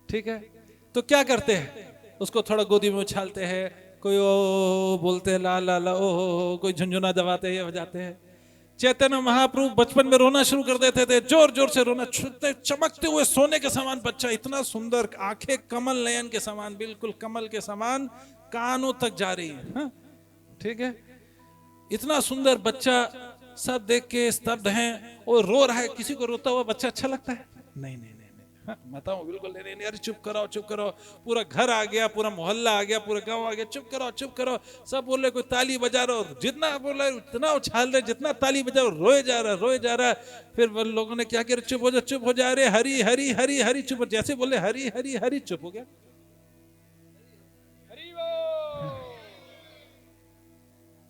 ठीक है? तो क्या करते हैं? उसको थोड़ा गोदी में उछालते हैं, कोई ओ बोलते हैं, ला ला ला ओ हो, कोई झुंझुना दबाते हैं, बजाते हैं। चैतन्य महाप्रभु बचपन में रोना शुरू कर देते थे, जोर जोर से रोना, चमकते हुए सोने के समान बच्चा, इतना सुंदर, आंखें कमल नयन के समान, बिल्कुल कमल के समान, कानों तक जा रही है, ठीक है? इतना सुंदर बच्चा, सब देख के स्तब्ध हैं। और रो रहा है, किसी को रोता हुआ बच्चा अच्छा लगता है? नहीं नहीं नहीं, बताओ, बिल्कुल नहीं। अरे चुप कराओ, चुप कराओ। पूरा घर आ गया, पूरा मोहल्ला आ गया, पूरा गांव आ गया, चुप कराओ, चुप कराओ। सब बोल रहे, कोई ताली बजा रहा हो, जितना बोल रहे उतना उछाल रहे, जितना ताली बजा रहे, रोए जा रहा, रोए जा रहा। फिर लोगों ने क्या किया? चुप हो जा, चुप हो जा रहे, हरी हरी हरी हरी, चुप। जैसे बोले हरी हरी हरी, चुप हो गया।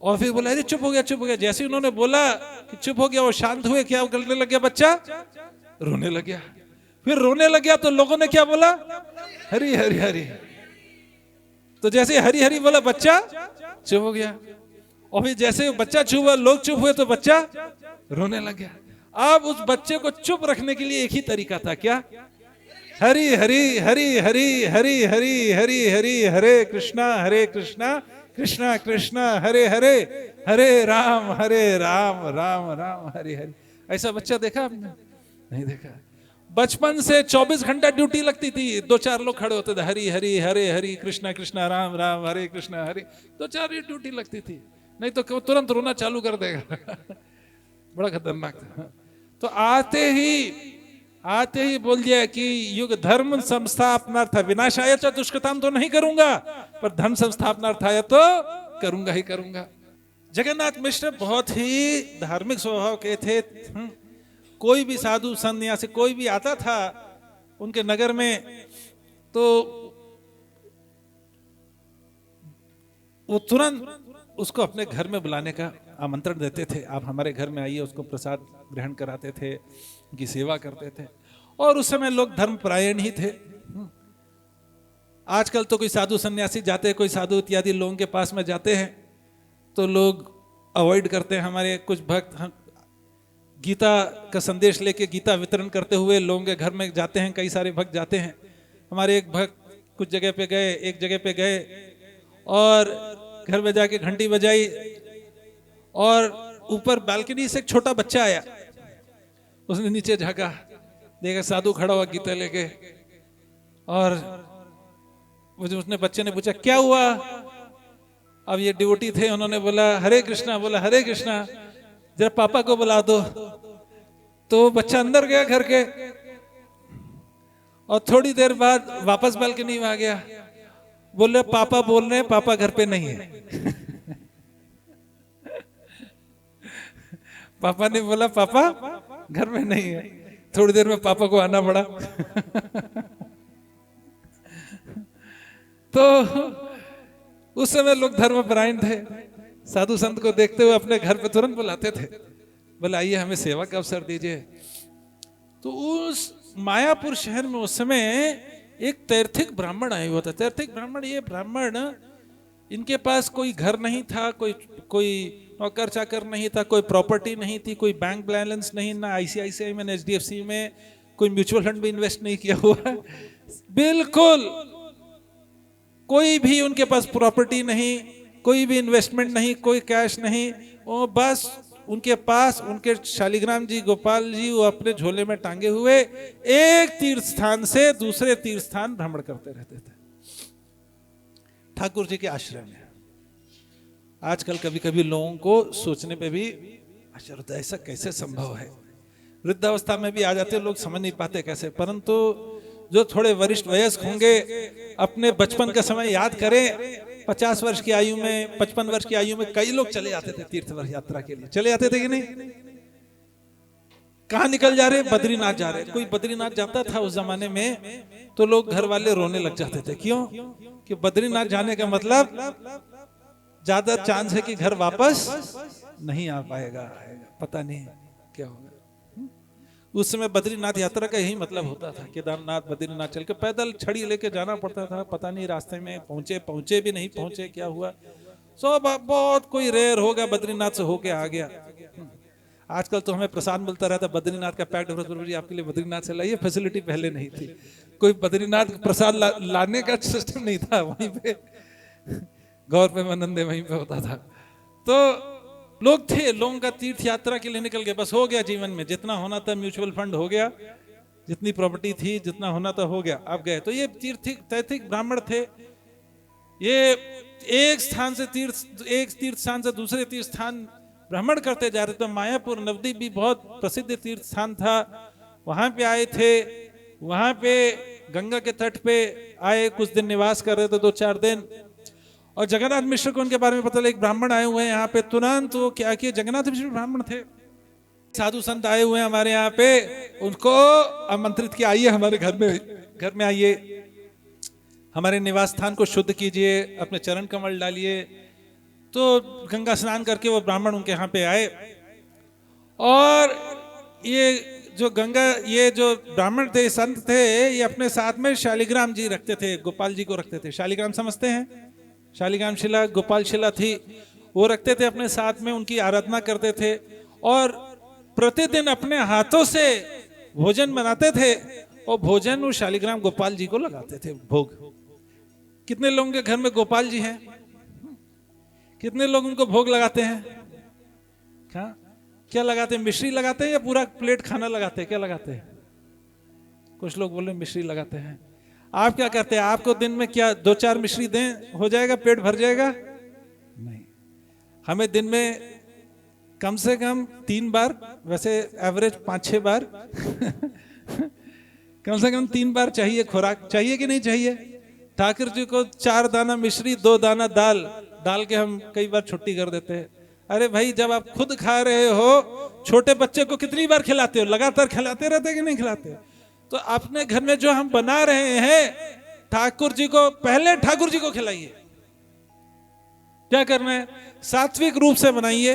और फिर बोला अरे चुप हो गया, चुप हो गया। जैसे उन्होंने बोला कि चुप हो गया, वो शांत हुए, क्या करने लग गया बच्चा? रोने लग गया। फिर रोने लग गया तो लोगों ने क्या बोला? हरी हरी हरी। तो जैसे हरी हरी बोला, बच्चा चुप हो गया। और फिर जैसे बच्चा चुप हुआ, लोग चुप हुए, तो बच्चा रोने लग गया। अब उस बच्चे को चुप रखने के लिए एक ही तरीका था, क्या? हरी हरी हरी हरी हरी हरी हरी हरी, हरे कृष्णा कृष्णा कृष्णा हरे हरे, हरे राम राम राम हरे हरे। ऐसा बच्चा देखा आपने? नहीं देखा। बचपन से 24 घंटा ड्यूटी लगती थी, 2-4 लोग खड़े होते थे, हरी हरी हरे हरी, कृष्णा कृष्णा राम राम, हरे कृष्णा हरे। 2-4 ही ड्यूटी लगती थी, नहीं तो तुरंत रोना चालू कर देगा। बड़ा खतरनाक था। तो आते ही बोल दिया कि युग धर्म संस्थापनार्थ विनाशाय च दुष्कृताम तो नहीं करूंगा, पर धर्म संस्थापनार्थाय तो करूंगा ही करूंगा। जगन्नाथ मिश्र बहुत ही धार्मिक स्वभाव के थे। कोई भी साधु सन्यासी कोई भी आता था उनके नगर में, तो वो तुरंत उसको अपने घर में बुलाने का आमंत्रण देते थे, आप हमारे घर में आइए, उसको प्रसाद ग्रहण कराते थे, उनकी सेवा करते थे। और उस समय लोग धर्मपरायण ही थे। आजकल तो कोई साधु सन्यासी जाते हैं, कोई साधु इत्यादि लोगों के पास में जाते हैं तो लोग अवॉइड करते हैं। हमारे कुछ भक्त गीता का संदेश लेके गीता वितरण करते हुए लोगों के घर में जाते हैं, कई सारे भक्त जाते हैं। हमारे एक भक्त कुछ जगह पे गए, एक जगह पे गए और घर में जाके घंटी बजाई और ऊपर बालकनी से एक छोटा बच्चा आया। उसने नीचे झांका, देखा साधु खड़ा हुआ गीता लेके, और उसने बच्चे ने पूछा क्या हुआ। अब ये डिवोटी थे, उन्होंने बोला हरे कृष्णा, बोला हरे कृष्णा, जरा पापा को बुला दो। तो बच्चा अंदर गया घर के और थोड़ी देर बाद वापस बालकनी में आ गया, बोले पापा बोल रहे हैं, पापा घर पे नहीं है। पापा ने बोला पापा घर में नहीं है। थोड़ी देर में पापा को आना पड़ा। तो उस समय लोग धर्मपरायण थे, साधु संत को देखते हुए अपने घर पे तुरंत बुलाते थे, बोले आइए हमें सेवा का अवसर दीजिए। तो उस मायापुर शहर में उस समय एक तैर्थिक ब्राह्मण आया हुआ था। तैर्थिक ब्राह्मण, ये ब्राह्मण, इनके पास कोई घर नहीं था, कोई नौकर चाकर नहीं था, कोई प्रॉपर्टी नहीं थी, कोई बैंक बैलेंस नहीं, ना आईसीआईसीआई में, एचडीएफसी में कोई म्यूचुअल फंड भी इन्वेस्ट नहीं किया हुआ, बिल्कुल कोई भी उनके पास प्रॉपर्टी नहीं, कोई भी इन्वेस्टमेंट नहीं, कोई कैश नहीं। वो बस उनके पास उनके शालिग्राम जी, गोपाल जी, वो अपने झोले में टांगे हुए एक तीर्थ स्थान से दूसरे तीर्थ स्थान भ्रमण करते रहते थे ठाकुर जी के आश्रम में। आजकल कभी कभी लोगों को सोचने पे भी आश्चर्य होता है, ऐसा कैसे संभव है। वृद्धावस्था में भी आ जाते लोग, समझ नहीं पाते कैसे। परंतु जो थोड़े वरिष्ठ वयस्क होंगे, अपने बचपन का समय याद करें। 50 वर्ष की आयु में, 55 वर्ष की आयु में कई लोग चले जाते थे तीर्थ यात्रा के लिए। चले जाते थे कि नहीं? कहाँ निकल जा रहे? बद्रीनाथ जा रहे। कोई बद्रीनाथ जाता था उस जमाने में तो लोग घर वाले रोने लग जाते थे। क्यों? कि बद्रीनाथ जाने का मतलब ज्यादा चांस है कि घर वापस नहीं आ पाएगा, पता नहीं क्या होगा। उस समय बद्रीनाथ यात्रा का यही मतलब होता था। केदारनाथ, बद्रीनाथ चल के पैदल छड़ी लेके जाना पड़ता था। पता नहीं रास्ते में पहुंचे भी नहीं पहुंचे, क्या हुआ। बहुत कोई रेयर होगा बद्रीनाथ से होके आ गया। आजकल तो हमें प्रसाद मिलता रहता बद्रीनाथ का पैक्ड, प्रभु जी आपके लिए बद्रीनाथ से लाइए। फैसिलिटी पहले नहीं थी, कोई बद्रीनाथ प्रसाद लाने का सिस्टम नहीं था। वहीं पे गौर प्रेमानंद वहीं पे होता था। तो लोग थे, लोगों का तीर्थ यात्रा के लिए निकल गए, बस हो गया जीवन में। जितना होना था म्यूचुअल फंड हो गया, जितनी प्रॉपर्टी थी, जितना होना था हो गया, अब गए। तो ये तैर्थिक ब्राह्मण थे। ये एक तीर्थ स्थान से दूसरे तीर्थ स्थान भ्रमण करते जा रहे थे। तो मायापुर नवद्वीप भी बहुत प्रसिद्ध तीर्थ स्थान था, वहां पे आए थे। वहां पे गंगा के तट पे आए, कुछ दिन निवास कर रहे थे, 2-4 दिन। और जगन्नाथ मिश्र को उनके बारे में पता लगा, एक ब्राह्मण आए हुए हैं यहाँ पे। तुरंत वो क्या किए, जगन्नाथ मिश्र ब्राह्मण थे, साधु संत आए हुए हैं हमारे यहाँ पे, उनको आमंत्रित किया, आइए हमारे घर में आइए, हमारे निवास स्थान को शुद्ध कीजिए, अपने चरण कमल डालिए। तो गंगा स्नान करके वो ब्राह्मण उनके यहाँ पे आए। और ये जो ब्राह्मण थे, संत थे, ये अपने साथ में शालिग्राम जी रखते थे, गोपाल जी को रखते थे। शालिग्राम समझते हैं? शालिग्राम शिला, गोपाल शिला थी, वो रखते थे अपने साथ में, उनकी आराधना करते थे। और प्रतिदिन अपने हाथों से भोजन बनाते थे और भोजन वो शालिग्राम गोपाल जी को लगाते थे, भोग। कितने लोगों के घर में गोपाल जी हैं? कितने लोग उनको भोग लगाते हैं? क्या लगाते हैं? मिश्री लगाते हैं या पूरा प्लेट खाना लगाते हैं? क्या लगाते हैं? कुछ लोग बोले मिश्री लगाते हैं। आप क्या करते हैं? आपको दिन में क्या 2-4 मिश्री दें, हो जाएगा, पेट भर जाएगा? नहीं, हमें दिन में कम से कम 3 बार, वैसे एवरेज 5-6 बार कम से कम 3 बार चाहिए खुराक। चाहिए कि नहीं चाहिए? ठाकुर जी को 4 दाना मिश्री, 2 दाना दाल डाल के हम कई बार छुट्टी कर देते हैं। अरे भाई, जब आप खुद खा रहे हो, छोटे बच्चे को कितनी बार खिलाते हो? लगातार खिलाते रहते कि नहीं खिलाते? तो अपने घर में जो हम बना रहे हैं, ठाकुर जी को, पहले ठाकुर जी को खिलाइए। क्या करना है, सात्विक रूप से बनाइए,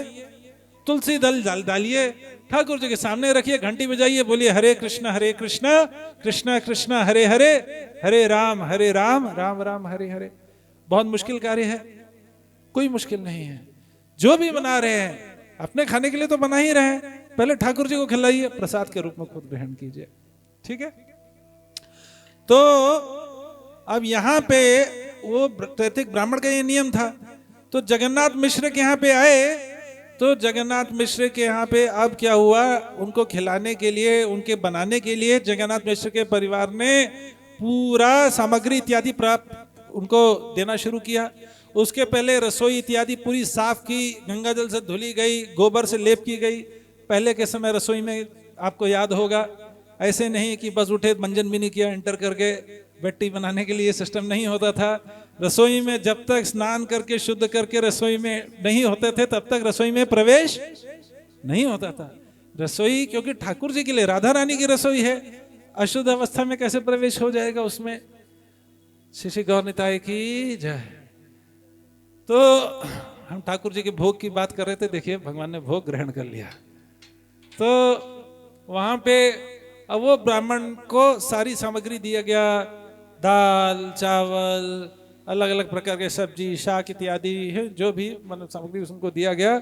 तुलसी दल डालिए, ठाकुर जी के सामने रखिए, घंटी बजाइए, बोलिए हरे कृष्णा कृष्णा कृष्णा हरे हरे, हरे राम राम राम हरे हरे। बहुत मुश्किल कार्य है, कोई मुश्किल नहीं है। जो भी बना रहे हैं अपने खाने के लिए तो बना ही रहे हैं, पहले ठाकुर जी को खिलाइए, प्रसाद के रूप में खुद ग्रहण कीजिए। ठीक है। तो अब यहाँ पे वो त्रैतिक ब्राह्मण का ये नियम था। तो जगन्नाथ मिश्र के यहाँ पे आए, तो जगन्नाथ मिश्र के यहाँ पे अब क्या हुआ, उनको खिलाने के लिए, उनके बनाने के लिए जगन्नाथ मिश्र के परिवार ने पूरा सामग्री इत्यादि प्राप्त उनको देना शुरू किया। उसके पहले रसोई इत्यादि पूरी साफ की, गंगा जल से धुली गई, गोबर से लेप की गई। पहले के समय रसोई में आपको याद होगा, ऐसे नहीं कि बस उठे मंजन भी नहीं किया, एंटर करके बेटी बनाने के लिए सिस्टम नहीं होता था। रसोई में जब तक स्नान करके शुद्ध करके रसोई में नहीं होते थे, तब तक रसोई में प्रवेश नहीं होता था। रसोई क्योंकि ठाकुर जी के लिए, राधा रानी की रसोई है, अशुद्ध अवस्था में कैसे प्रवेश हो जाएगा उसमें। श्री श्री गौर निताय की जय। तो हम ठाकुर जी के भोग की बात कर रहे थे, देखिए भगवान ने भोग ग्रहण कर लिया। तो वहां पे अब वो ब्राह्मण को सारी सामग्री दिया गया, दाल चावल, अलग अलग प्रकार के सब्जी शाक इत्यादि है, जो भी मतलब सामग्री उसको दिया गया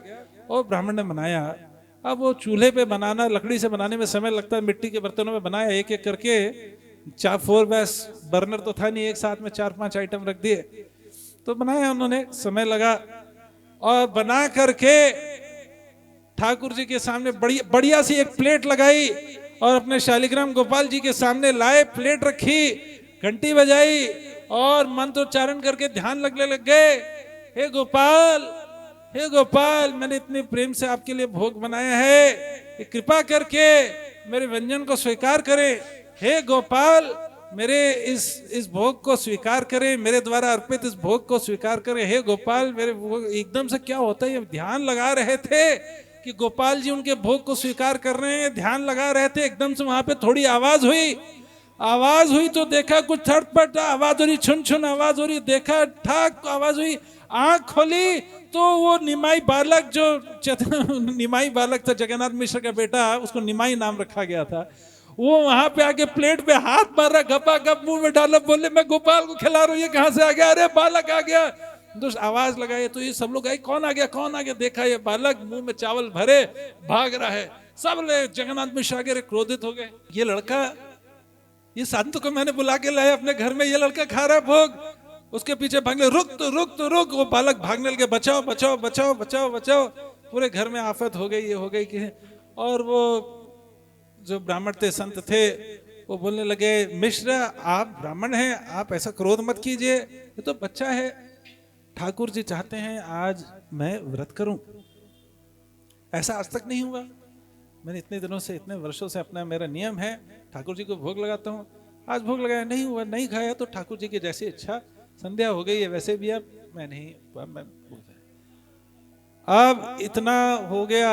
और ब्राह्मण ने बनाया। अब वो चूल्हे पे बनाना, लकड़ी से बनाने में समय लगता है, मिट्टी के बर्तनों में बनाया एक एक करके, 4 गैस बर्नर तो था नहीं, एक साथ में 4-5 आइटम रख दिए, तो बनाया उन्होंने, समय लगा। और बना करके ठाकुर जी के सामने बढ़िया सी एक प्लेट लगाई और अपने शालिग्राम गोपाल जी के सामने लाए, प्लेट रखी, घंटी बजाई और मंत्रोच्चारण करके ध्यान लगने लग गए। हे गोपाल, मैंने इतने प्रेम से आपके लिए भोग बनाया है, कृपा करके मेरे व्यंजन को स्वीकार करें। हे गोपाल, मेरे इस भोग को स्वीकार करें, मेरे द्वारा अर्पित इस भोग को स्वीकार करें। हे गोपाल, मेरे भोग। एकदम से क्या होता है, ध्यान लगा रहे थे कि गोपाल जी उनके भोग को स्वीकार कर रहे हैं, ध्यान लगा रहे थे। एकदम से वहां पे थोड़ी आवाज हुई तो देखा कुछ थटपट आवाज हो रही, छुन आवाज हो रही, देखा ठाक आवाज हुई, आंख खोली तो वो निमाई बालक, जो निमाई बालक था, जगन्नाथ मिश्र का बेटा, उसको निमाई नाम रखा गया था, वो वहां पे आके प्लेट पे हाथ मार रहा, गपा गप मुंह में डाला, बोले मैं गोपाल को खिला रहा हूँ, ये कहां से आ गया, अरे बालक आ गया। तो आवाज लगाए तो ये सब लोग आए, कौन आ गया, देखा ये बालक मुंह में चावल भरे भाग रहा है। सब ले जगन्नाथ मिश्र आगे क्रोधित हो गए, ये लड़का, ये संत को मैंने बुला के लाया अपने घर में, ये लड़का खा रहा है भोग, उसके पीछे भागने, रुक। वो बालक भागने लगे, बचाओ। पूरे घर में आफत हो गई, ये हो गई कि। और वो जो ब्राह्मण थे, संत थे, वो बोलने लगे, मिश्र आप ब्राह्मण हैं, आप ऐसा क्रोध मत कीजिए, ये तो बच्चा है, ठाकुर जी चाहते हैं आज मैं व्रत करूं, ऐसा आज तक नहीं हुआ, मैंने इतने दिनों से, इतने वर्षों से अपना मेरा नियम है, ठाकुर जी को भोग लगाता हूँ, आज भोग लगाया नहीं हुआ, नहीं खाया, तो ठाकुर जी की जैसी इच्छा, संध्या हो गई है, वैसे भी अब मैं नहीं, मैं अब इतना हो गया।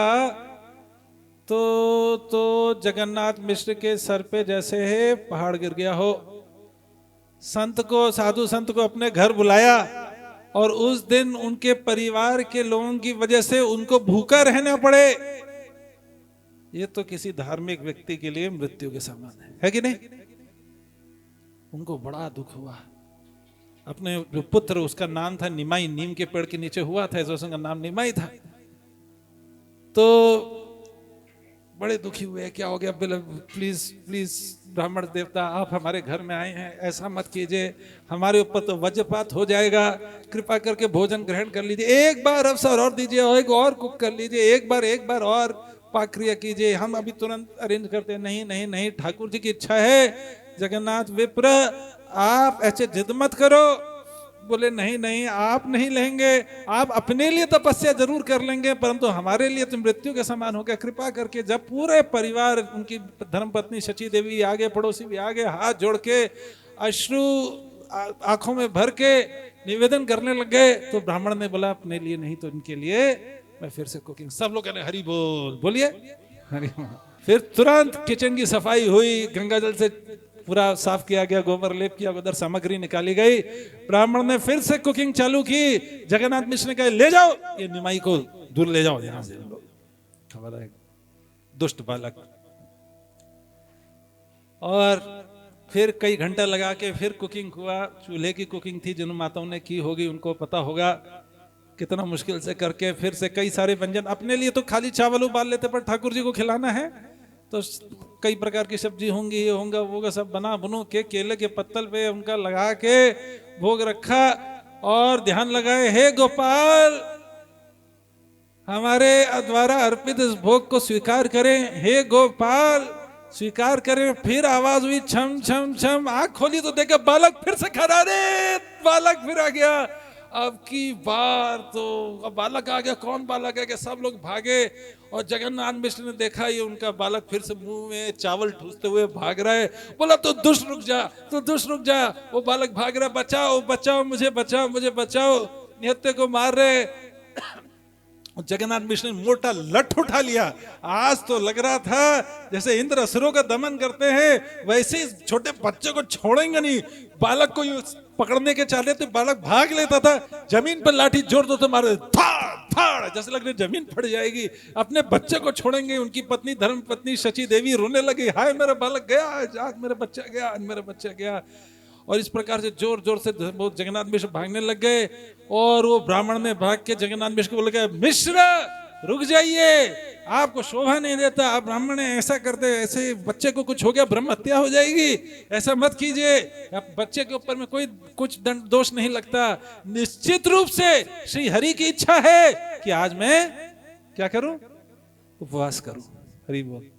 तो जगन्नाथ मिश्र के सर पे जैसे है पहाड़ गिर गया हो। साधु संत को अपने घर बुलाया और उस दिन उनके परिवार के लोगों की वजह से उनको भूखा रहना पड़े। ये तो किसी धार्मिक व्यक्ति के लिए मृत्यु के समान है कि नहीं? उनको बड़ा दुख हुआ। अपने जो पुत्र, उसका नाम था निमाई, नीम के पेड़ के नीचे हुआ था, उसका नाम निमाई था। तो बड़े दुखी हुए, क्या हो गया, प्लीज ब्राह्मण देवता, आप हमारे घर में आए हैं, ऐसा मत कीजिए, हमारे ऊपर तो वज्रपात हो जाएगा, कृपा करके भोजन ग्रहण कर लीजिए, एक बार अवसर और दीजिए, और एक और कुक कर लीजिए, एक बार और पाक क्रिया कीजिए, हम अभी तुरंत अरेंज करते हैं। नहीं, ठाकुर जी की इच्छा है, जगन्नाथ विप्र आप ऐसे जिद मत करो। बोले नहीं, आप नहीं लेंगे, आप अपने लिए तपस्या जरूर कर लेंगे, परंतु हमारे लिए तो मृत्यु के समान हो गया, कृपा करके। जब पूरे परिवार, उनकी धर्मपत्नी शची देवी आगे, पड़ोसी भी आगे, हाथ जोड़ के अश्रु आंखों में भर के निवेदन करने लग गए, तो ब्राह्मण ने बोला अपने लिए नहीं तो इनके लिए मैं फिर से कुकिंग। सब लोग कहने हरि बोल, बोलिए हरि बोल। फिर तुरंत किचन की सफाई हुई, गंगा जल से पूरा साफ किया गया, गोबर लेप किया, उधर सामग्री निकाली गई। ब्राह्मण ने फिर से कुकिंग चालू की। जगन्नाथ मिश्र ने कहा ले जाओ ये निमाई को दूर ले जाओ यहां से। खबर है दुष्ट बालक। और फिर कई घंटा लगा के फिर कुकिंग हुआ। चूल्हे की कुकिंग थी, जिन माताओं ने की होगी उनको पता होगा कितना मुश्किल से करके फिर से कई सारे व्यंजन। अपने लिए तो खाली चावल उबाल लेते, पर ठाकुर जी को खिलाना है तो कई प्रकार की सब्जी होंगी, ये होगा वो होगा, सब बना बुनू के केले के पत्तल पे उनका लगा के भोग रखा। और ध्यान लगाए, हे गोपाल हमारे द्वारा अर्पित इस भोग को स्वीकार करें, हे गोपाल स्वीकार करें। फिर आवाज हुई छम छम छम। आंख खोली तो देखा बालक फिर से खड़ा। रे बालक फिर आ गया। अब की बार तो अब बालक आ गया। कौन बालक है? कि सब लोग भागे। और जगन्नाथ मिश्र ने देखा ये उनका बालक फिर से मुंह में चावल ठूसते हुए भाग रहा है। बोला तो दुष्ट रुक जा, तो दुष्ट रुक जा। वो बालक भाग रहा है, बचाओ बचाओ मुझे, बचाओ मुझे, बचाओ। निहत्थे को मार रहे। जगन्नाथ मिश्र ने मोटा लठ उठा लिया। आज तो लग रहा था जैसे इंद्र असुरों का दमन करते हैं, वैसे ही छोटे बच्चे को छोड़ेंगे नहीं। बालक को पकड़ने के चाहते थे, बालक भाग लेता था। जमीन पर लाठी जोर दो तो मारे, थाड़ थाड़, जैसे लग रहा जमीन फट जाएगी। अपने बच्चे को छोड़ेंगे। उनकी पत्नी धर्म पत्नी शची देवी रोने लगी, हाय मेरा बालक गया, आज मेरा बच्चा गया, आज मेरा बच्चा गया। और इस प्रकार से जोर जोर से जगन्नाथ मिश्र भागने लग गए। और वो ब्राह्मण ने भाग के जगन्नाथ मिश्र को बोला, मिश्र रुक जाइए, आपको शोभा नहीं देता, आप ब्राह्मण हैं, ऐसा करते, ऐसे बच्चे को कुछ हो गया ब्रह्म हत्या हो जाएगी, ऐसा मत कीजिए। बच्चे के ऊपर में कोई कुछ दंड दोष नहीं लगता। निश्चित रूप से श्री हरि की इच्छा है कि आज मैं क्या करूं, उपवास करूं। हरि बोल।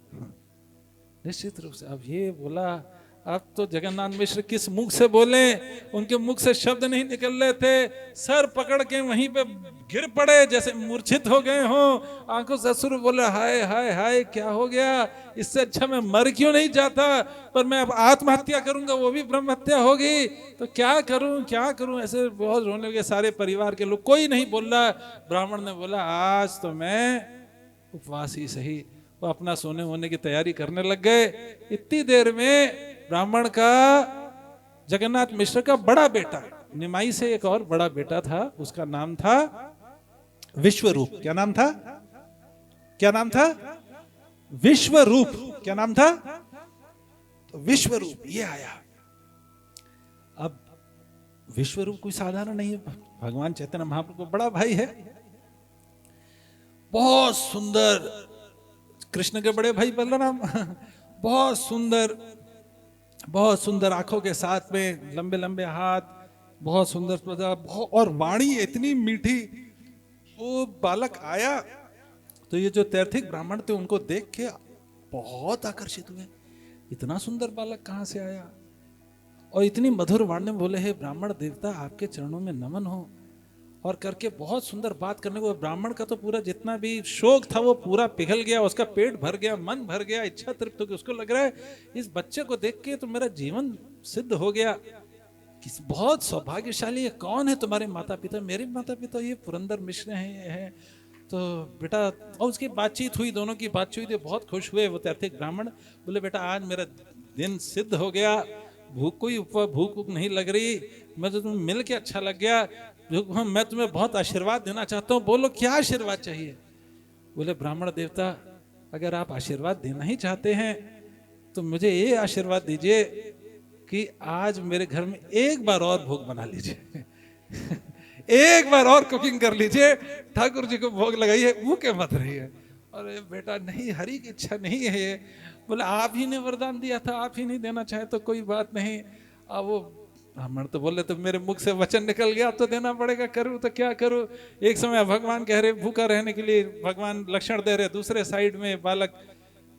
निश्चित रूप से। अब ये बोला, अब तो जगन्नाथ मिश्र किस मुख से बोले, उनके मुख से शब्द नहीं निकल रहे थे। सर पकड़ के वहीं पे गिर पड़े जैसे मूर्छित हो गए हो। आंखों से अश्रु बोले, हाय हाय हाय क्या हो गया, इससे अच्छा मैं मर क्यों नहीं जाता, पर मैं अब आत्महत्या करूंगा वो भी ब्रह्म हत्या होगी, तो क्या करूं क्या करूं। ऐसे बहुत रोने लगे सारे परिवार के लोग, कोई नहीं बोल रहा। ब्राह्मण ने बोला, आज तो मैं उपवास ही सही। वो अपना सोने होने की तैयारी करने लग गए। इतनी देर में ब्राह्मण का जगन्नाथ मिश्र का बड़ा बेटा, निमाई से एक और बड़ा बेटा था, उसका नाम था विश्वरूप। क्या नाम था? क्या नाम था? विश्वरूप। क्या नाम था? तो विश्वरूप ये आया। अब विश्वरूप कोई साधारण नहीं है, भगवान चैतन्य महाप्रभु को बड़ा भाई है। बहुत सुंदर, कृष्ण के बड़े भाई बलराम, बहुत सुंदर, बहुत सुंदर आंखों के साथ में, लंबे लंबे हाथ, बहुत सुंदर, और वाणी इतनी मीठी। वो बालक आया तो ये जो तैर्थिक ब्राह्मण थे उनको देख के बहुत आकर्षित हुए। इतना सुंदर बालक कहां से आया, और इतनी मधुर वाणी में बोले, हे ब्राह्मण देवता आपके चरणों में नमन हो। और करके बहुत सुंदर बात करने को, ब्राह्मण का तो पूरा जितना भी शोक था वो पूरा पिघल गया, उसका पेट भर गया, मन भर गया, इच्छा तृप्त हो गई। उसको लग रहा है इस बच्चे को देख के तो मेरा जीवन सिद्ध हो गया, किस बहुत सौभाग्यशाली है। कौन है तुम्हारे माता पिता? मेरे माता पिता ये पुरंदर मिश्र हैं, ये है। तो बेटा, और उसकी बातचीत हुई, दोनों की बातचीत हुई, बहुत खुश हुए वो तैर्थिक ब्राह्मण। बोले, बेटा आज मेरा दिन सिद्ध हो गया, भूख नहीं लग रही, मैं तो तुम्हें मिल के अच्छा लग गया। मैं तुम्हें बहुत आशीर्वाद देना चाहता हूँ। बोलो क्या आशीर्वाद चाहिए? बोले, ब्राह्मण देवता अगर आप आशीर्वाद देना ही चाहते हैं तो मुझे ये आशीर्वाद दीजिए कि आज मेरे घर में एक बार और भोग बना लीजिए एक बार और कुकिंग कर लीजिए, ठाकुर जी को भोग लगाइए, भूखे मत रहिए। अरे बेटा नहीं, हरि की इच्छा नहीं है ये। बोले, आप ही ने वरदान दिया था, आप ही नहीं देना चाहे तो कोई बात नहीं। अब वो ब्राह्मण तो बोले, तो मेरे मुख से वचन निकल गया, अब तो देना पड़ेगा, करूँ तो क्या करूँ। एक समय भगवान कह रहे भूखा रहने के लिए, भगवान लक्षण दे रहे, दूसरे साइड में बालक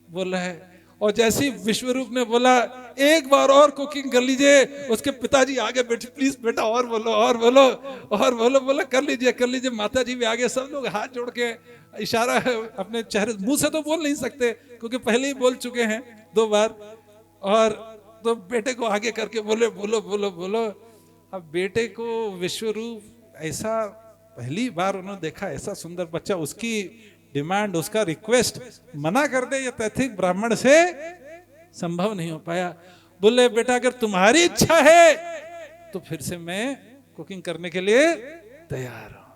बोल रहा है। और जैसे विश्वरूप ने बोला, एक बार और कुकिंग कर लीजिए, उसके पिताजी आगे बैठे, प्लीज बेटा और बोलो और बोलो और बोलो। बोला, कर लीजिए कर लीजिए। माता जी भी आगे, सब लोग हाथ जोड़ के इशारा है अपने चेहरे, मुंह से तो बोल नहीं सकते क्योंकि पहले ही बोल चुके हैं 2 बार। और तो बेटे को आगे करके बोले, बोलो बोलो बोलो। अब बेटे को विश्वरूप ऐसा पहली बार उन्होंने देखा, ऐसा सुंदर बच्चा, उसकी डिमांड, उसका रिक्वेस्ट मना कर दे, ये तैर्थिक ब्राह्मण से संभव नहीं हो पाया। बोले बेटा अगर तुम्हारी इच्छा है तो फिर से मैं कुकिंग करने के लिए तैयार हूं।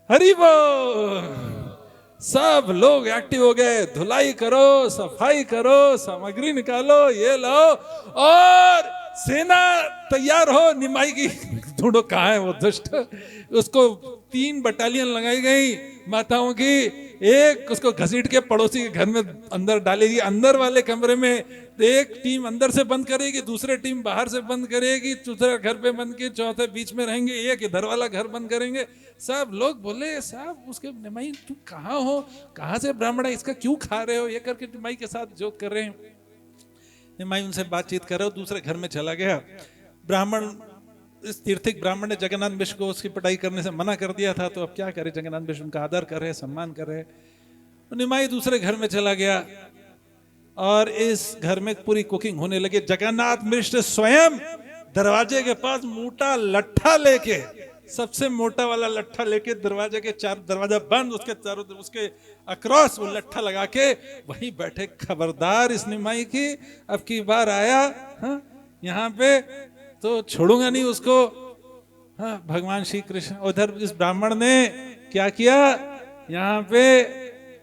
हरि बोल। सब लोग एक्टिव हो गए, धुलाई करो, सफाई करो, सामग्री निकालो, ये लाओ, और सेना तैयार हो निमाई की। ढूंढो कहाँ है वो दुष्ट। उसको 3 बटालियन लगाई गई माताओं की, एक उसको घसीट के पड़ोसी के घर में अंदर डालेगी, अंदर वाले कमरे में एक टीम अंदर से बंद करेगी, दूसरी टीम बाहर से बंद करेगी, दूसरा घर पे बंद के, चौथे बीच में रहेंगे, एक इधर वाला घर बंद करेंगे। सब लोग बोले साहब उसके निमाई तुम कहाँ हो, कहाँ से ब्राह्मण है, इसका क्यों खा रहे हो, ये करके निमाई के साथ जोक कर रहे हैं। निमाई उनसे बातचीत कर रहे हो, दूसरे घर में चला गया। ब्राह्मण, इस तीर्थिक ब्राह्मण ने जगन्नाथ मिश्र को उसकी पिटाई करने से मना कर दिया था, तो अब क्या करे, जगन्नाथ मिश्र उनका आदर कर रहे, सम्मान कर रहे। निमाई दूसरे घर में चला गया और इस घर में पूरी कुकिंग होने लगी। जगन्नाथ मिश्र स्वयं दरवाजे के पास मोटा लट्ठा लेके, सबसे मोटा वाला लट्ठा लेके, दरवाजे के चार, दरवाजा बंद, उसके चारों, उसके अक्रॉस वो लट्ठा लगा के वहीं बैठे। खबरदार इस निमाई की, अब की बार आया यहाँ पे तो छोड़ूंगा नहीं उसको। हाँ, भगवान श्री कृष्ण। उधर इस ब्राह्मण ने क्या किया, यहाँ पे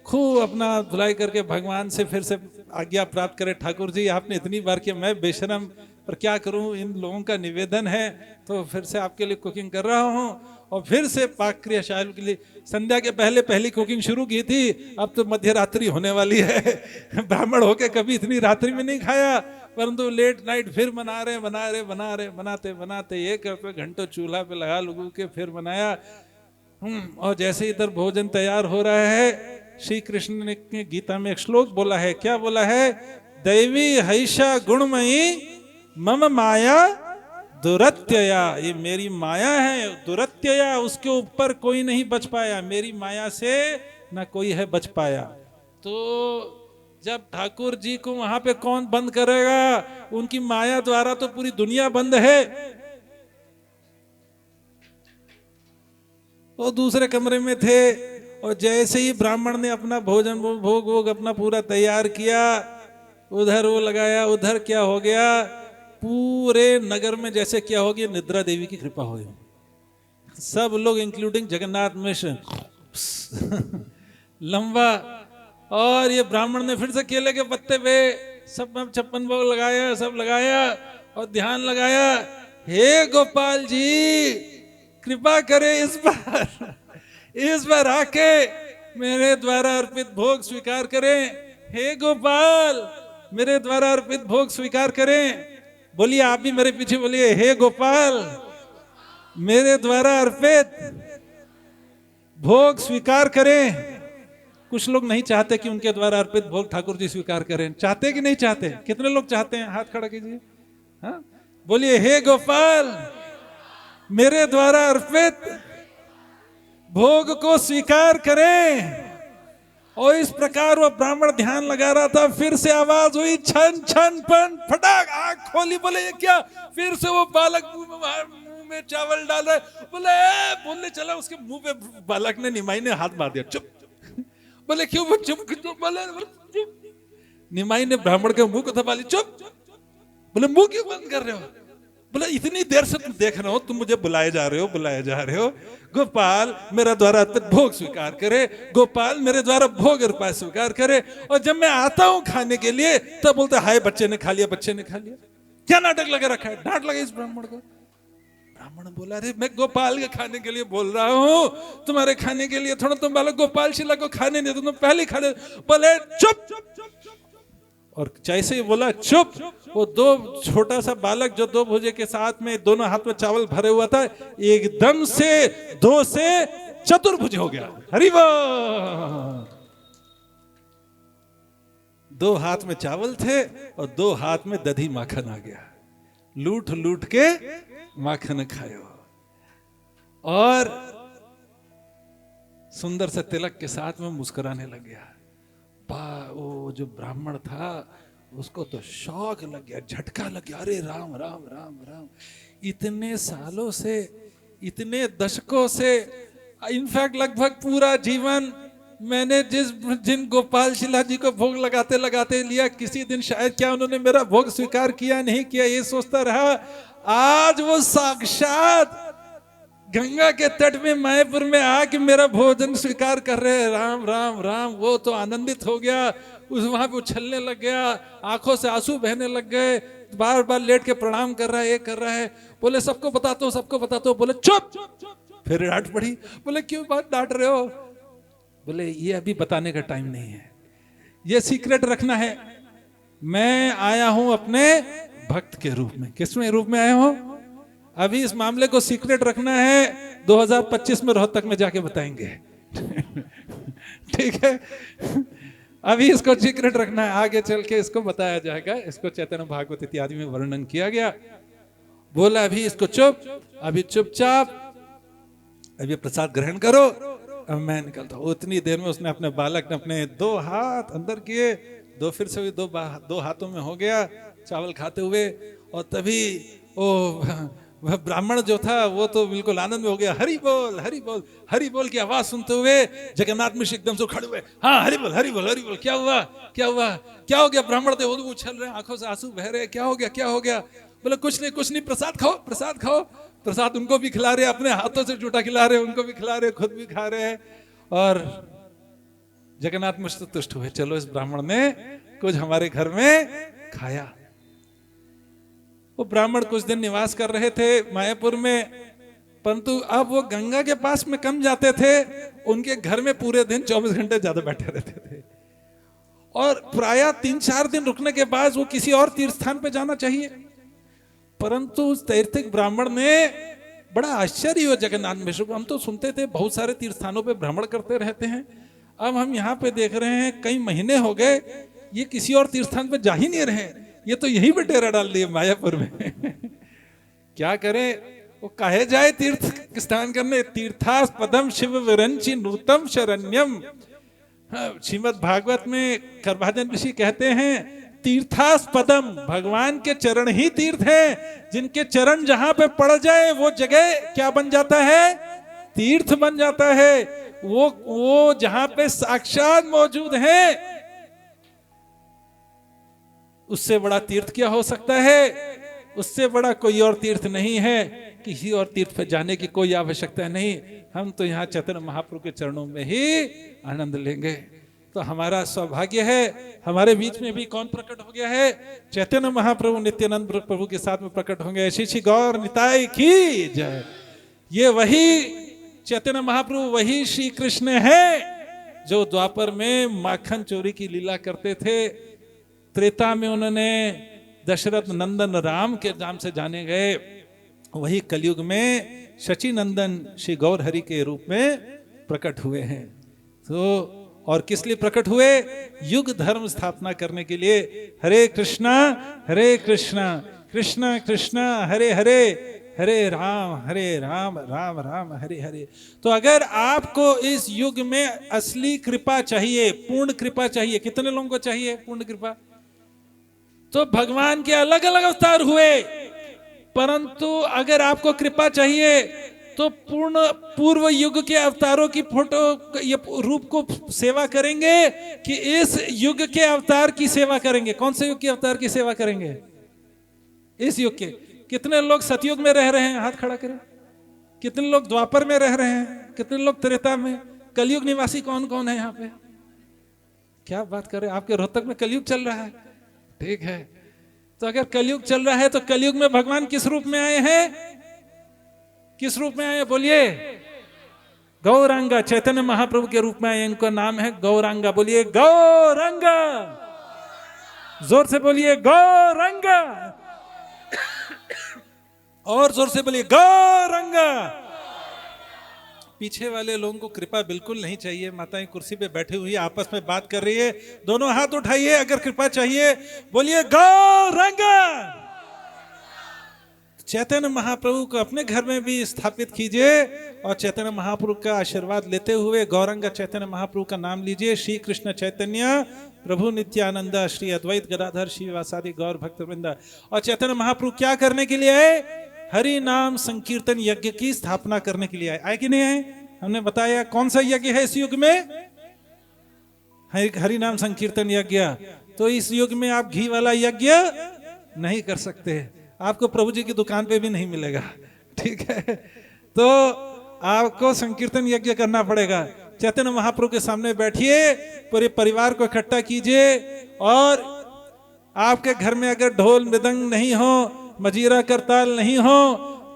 खूब अपना धुलाई करके भगवान से फिर से आज्ञा प्राप्त करे, ठाकुर जी आपने इतनी बार किया, मैं बेशरम, पर क्या करूं, इन लोगों का निवेदन है तो फिर से आपके लिए कुकिंग कर रहा हूं। और फिर से पाक क्रिया शायद के लिए संध्या के पहले पहली कुकिंग शुरू की थी, अब तो मध्य रात्रि होने वाली है। ब्राह्मण होके कभी इतनी रात्रि में नहीं खाया, परंतु लेट नाइट फिर बनाते बनाते एक घंटों चूल्हा पे लगा लोगों के फिर बनाया। और जैसे इधर भोजन तैयार हो रहा है, श्री कृष्ण ने गीता में एक श्लोक बोला है, क्या बोला है, दैवी हैषा गुणमयी मम माया दुरत्यया, ये मेरी माया है, दुरत्यया, उसके ऊपर कोई नहीं बच पाया, मेरी माया से ना कोई है बच पाया। तो जब ठाकुर जी को वहां पे कौन बंद करेगा, उनकी माया द्वारा तो पूरी दुनिया बंद है। वो दूसरे कमरे में थे और जैसे ही ब्राह्मण ने अपना भोजन भोग वोग अपना पूरा तैयार किया, उधर वो लगाया, उधर क्या हो गया, पूरे नगर में जैसे क्या हो गया, निद्रा देवी की कृपा हो गई। सब लोग इंक्लूडिंग जगन्नाथ मिश्र लंबा। और ये ब्राह्मण ने फिर से केले के पत्ते पे सब 56 भोग लगाया, सब लगाया और ध्यान लगाया, हे गोपाल जी कृपा करे इस बार आके मेरे द्वारा अर्पित भोग स्वीकार करें। हे गोपाल मेरे द्वारा अर्पित भोग स्वीकार करें। बोलिए आप भी मेरे पीछे बोलिए, हे गोपाल मेरे द्वारा अर्पित भोग स्वीकार करें। कुछ लोग नहीं चाहते कि उनके द्वारा अर्पित भोग ठाकुर जी स्वीकार करें, चाहते कि नहीं चाहते? कितने लोग चाहते हैं, हाथ खड़ा कीजिए। हाँ बोलिए, हे गोपाल मेरे द्वारा अर्पित भोग को स्वीकार करें। और इस प्रकार वो ब्राह्मण ध्यान लगा रहा था, फिर से आवाज हुई, छन छन पन फटाक, आंख खोली, बोले ये क्या? फिर से वो बालक मुंह में चावल डाल रहा है, बोलने चला, उसके मुंह पे बालक ने, निमाई ने हाथ मार दिया, चुप। बोले क्यों? वो चुप, बोले निमाई ने ब्राह्मण के मुंह को दबा ली, चुप। बोले मुंह क्यों बंद कर रहे हो? बोला इतनी देर से तुम देख रहे हो, तुम मुझे बुलाए जा रहे हो। गोपाल मेरा द्वारा अर्पित भोग स्वीकार करे, गोपाल मेरे द्वारा भोग अर्पित स्वीकार करे। और जब मैं आता हूं खाने के लिए तब बोलता हाय बच्चे ने खा लिया, बच्चे ने खा लिया। क्या नाटक लगा रखा है? डांट लगा इस ब्राह्मण को। ब्राह्मण बोला, अरे मैं गोपाल के खाने के लिए बोल रहा हूं, तुम्हारे खाने के लिए थोड़ा, तुम बालक गोपाल शिला को खाने नहीं, तुम पहले खा ले। बोले चुप। और जैसे ही बोला चुप, वो दो छोटा सा बालक जो 2 भुजे के साथ में दोनों हाथ में चावल भरे हुआ था, एकदम से 2 से चतुर्भुज हो गया। हरि बोल। 2 हाथ में चावल थे और 2 हाथ में दधी माखन आ गया। लूट लूट के माखन खायो और सुंदर से तिलक के साथ में मुस्कुराने लग गया। वो जो ब्राह्मण था उसको तो शौक लग गया, झटका लग गया, अरे राम राम राम राम, इतने सालों से, इतने दशकों से, इनफैक्ट लगभग पूरा जीवन मैंने जिन गोपाल शिला जी को भोग लगाते लगाते लिया, किसी दिन शायद क्या उन्होंने मेरा भोग स्वीकार किया नहीं किया ये सोचता रहा। आज वो साक्षात गंगा के तट में मायापुर में आके मेरा भोजन स्वीकार कर रहे हैं। राम राम राम। वो तो आनंदित हो गया, उस वहां पे उछलने लग गया, आंखों से आंसू बहने लग गए, बार बार लेट के प्रणाम कर रहा है, ये कर रहा है। बोले सबको बताते हो, सबको बताते हो। बोले चुप। फिर डांट पड़ी। बोले क्यों बात डांट रहे हो? बोले ये अभी बताने का टाइम नहीं है, ये सीक्रेट रखना है। मैं आया हूं अपने भक्त के रूप में। किसमें रूप में आया हूं? अभी इस मामले को सीक्रेट रखना है, 2025 में रोहतक में जाके बताएंगे। ठीक है, अभी इसको सीक्रेट रखना है, आगे चल के इसको बताया जाएगा। इसको चैतन्य भागवत इत्यादि में वर्णन किया गया। बोला अभी इसको चुप, अभी चुपचाप, अभी प्रसाद ग्रहण करो, अब मैं निकलता हूं। उतनी देर में उसने अपने बालक ने अपने 2 हाथ अंदर किए, फिर से 2 हाथों में हो गया चावल खाते हुए। और तभी वह ब्राह्मण जो था वो तो बिल्कुल आनंद में हो गया। हरि बोल हरि बोल हरि बोल की आवाज सुनते हुए जगन्नाथ मिश्र एकदम से खड़े हुए। हाँ हरि बोल हरि बोल हरि बोल। क्या हुआ क्या हुआ क्या हो गया? ब्राह्मण थे वो उछल रहे, आंखों से आंसू बह रहे। क्या हो गया क्या हो गया? बोले कुछ नहीं प्रसाद खाओ प्रसाद खाओ। प्रसाद उनको भी खिला रहे, अपने हाथों से जूठा खिला रहे, उनको भी खिला रहे, खुद भी खा रहे हैं। और जगन्नाथ मिश्र तुष्ट हुए, चलो इस ब्राह्मण ने कुछ हमारे घर में खाया। वो ब्राह्मण कुछ दिन निवास कर रहे थे मायापुर में, परंतु अब वो गंगा के पास में कम जाते थे, उनके घर में पूरे दिन 24 घंटे ज्यादा बैठे रहते थे। और प्रायः 3-4 दिन रुकने के बाद वो किसी और तीर्थ स्थान पे जाना चाहिए। परंतु उस तीर्थक ब्राह्मण ने बड़ा आश्चर्य हुआ जगन्नाथ मिश्र को। हम तो सुनते थे बहुत सारे तीर्थ स्थानों पे भ्रमण करते रहते हैं, अब हम यहाँ पे देख रहे हैं कई महीने हो गए ये किसी और तीर्थ स्थान पे जा ही नहीं रहे, ये तो यहीं पे डेरा डाल दिए मायापुर में। क्या करें? वो काहे जाए तीर्थ स्नान करने? तीर्थास्पदम शिव विरंचि नूतम शरण्यम। श्रीमद् भागवत में करभाजन ऋषि कहते हैं तीर्थास्पदम, भगवान के चरण ही तीर्थ हैं। जिनके चरण जहां पे पड़ जाए वो जगह क्या बन जाता है? तीर्थ बन जाता है। वो जहां पे साक्षात मौजूद है, उससे बड़ा तीर्थ क्या हो सकता है? उससे बड़ा कोई और तीर्थ नहीं है। किसी और तीर्थ पर जाने की कोई आवश्यकता नहीं। हम तो यहाँ चैतन्य महाप्रभु के चरणों में ही आनंद लेंगे। तो हमारा सौभाग्य है, हमारे बीच में भी कौन प्रकट हो गया है? चैतन्य महाप्रभु नित्यानंद प्रभु के साथ में प्रकट होंगे। श्री श्री गौर निताई की जय। ये वही चैतन्य महाप्रभु, वही श्री कृष्ण है जो द्वापर में माखन चोरी की लीला करते थे। त्रेता में उन्होंने दशरथ नंदन राम के नाम से जाने गए। वही कलयुग में शची नंदन श्री गौर हरि के रूप में प्रकट हुए हैं। तो और किस लिए प्रकट हुए? युग धर्म स्थापना करने के लिए। हरे कृष्णा कृष्ण कृष्ण हरे हरे, हरे राम राम राम हरे हरे। तो अगर आपको इस युग में असली कृपा चाहिए, पूर्ण कृपा चाहिए, कितने लोगों को चाहिए पूर्ण कृपा? तो भगवान के अलग अलग अवतार हुए, परंतु अगर आपको कृपा चाहिए तो पूर्व युग के अवतारों की फोटो ये रूप को सेवा करेंगे कि इस युग के अवतार की सेवा करेंगे? कौन से युग के अवतार की सेवा करेंगे? इस युग के। कितने लोग सतयुग में रह रहे हैं? हाथ खड़ा करें। कितने लोग द्वापर में रह रहे हैं? कितने लोग त्रेता में? कलयुग निवासी कौन कौन है यहाँ पे? क्या बात कर रहे हैं? आपके रोहतक में कलयुग चल रहा है, ठीक है। तो अगर कलयुग चल रहा है तो कलयुग में भगवान किस रूप में आए हैं? किस रूप में आए? बोलिए। गौरांगा, चैतन्य महाप्रभु के रूप में आए। इनका नाम है गौरांगा। बोलिए गौरांगा, जोर से बोलिए गौरांगा, और जोर से बोलिए गौरांगा। पीछे वाले लोगों को कृपा बिल्कुल नहीं चाहिए। माताएं कुर्सी पे बैठी हुई आपस में बात कर रही है, दोनों हाथ उठाइए अगर कृपा चाहिए। बोलिए गौरांगा। चैतन्य महाप्रभु को अपने घर में भी स्थापित कीजिए और चैतन्य महाप्रभु का आशीर्वाद लेते हुए गौरांगा चैतन्य महाप्रभु का नाम लीजिए। श्री कृष्ण चैतन्य प्रभु नित्यानंद श्री अद्वैत गदाधर श्री वासादि गौर भक्तवृंद। और चैतन्य महाप्रभु क्या करने के लिए आए? हरि नाम संकीर्तन यज्ञ की स्थापना करने के लिए आए। आए कि नहीं आए? हमने बताया कौन सा यज्ञ है इस युग में? हरि नाम संकीर्तन यज्ञ, तो इस युग में आप घी वाला यज्ञ नहीं कर सकते, आपको प्रभु जी की दुकान पे भी नहीं मिलेगा, ठीक है। तो आपको संकीर्तन यज्ञ करना पड़ेगा। चैतन्य महाप्रभु के सामने बैठिए, पूरे परिवार को इकट्ठा कीजिए, और आपके घर में अगर ढोल मृदंग नहीं हो, मजीरा करताल नहीं हो,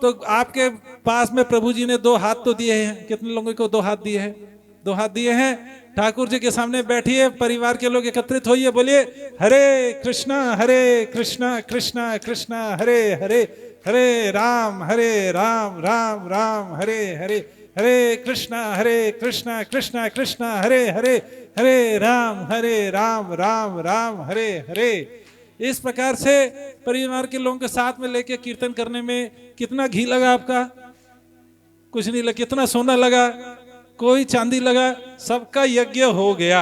तो आपके पास में प्रभु जी ने 2 हाथ तो दिए हैं। कितने लोगों को 2 हाथ दिए हैं? 2 हाथ दिए हैं। ठाकुर जी के सामने बैठिए, परिवार के लोग एकत्रित होइए, बोलिए हरे कृष्णा कृष्णा कृष्णा हरे हरे, हरे राम राम राम हरे हरे, हरे कृष्णा कृष्णा कृष्णा हरे हरे, हरे राम राम राम हरे हरे। इस प्रकार से परिवार के लोगों के साथ में लेके कीर्तन करने में कितना घी लगा आपका? कुछ नहीं लगा। कितना सोना लगा? कोई चांदी लगा? सबका यज्ञ हो गया।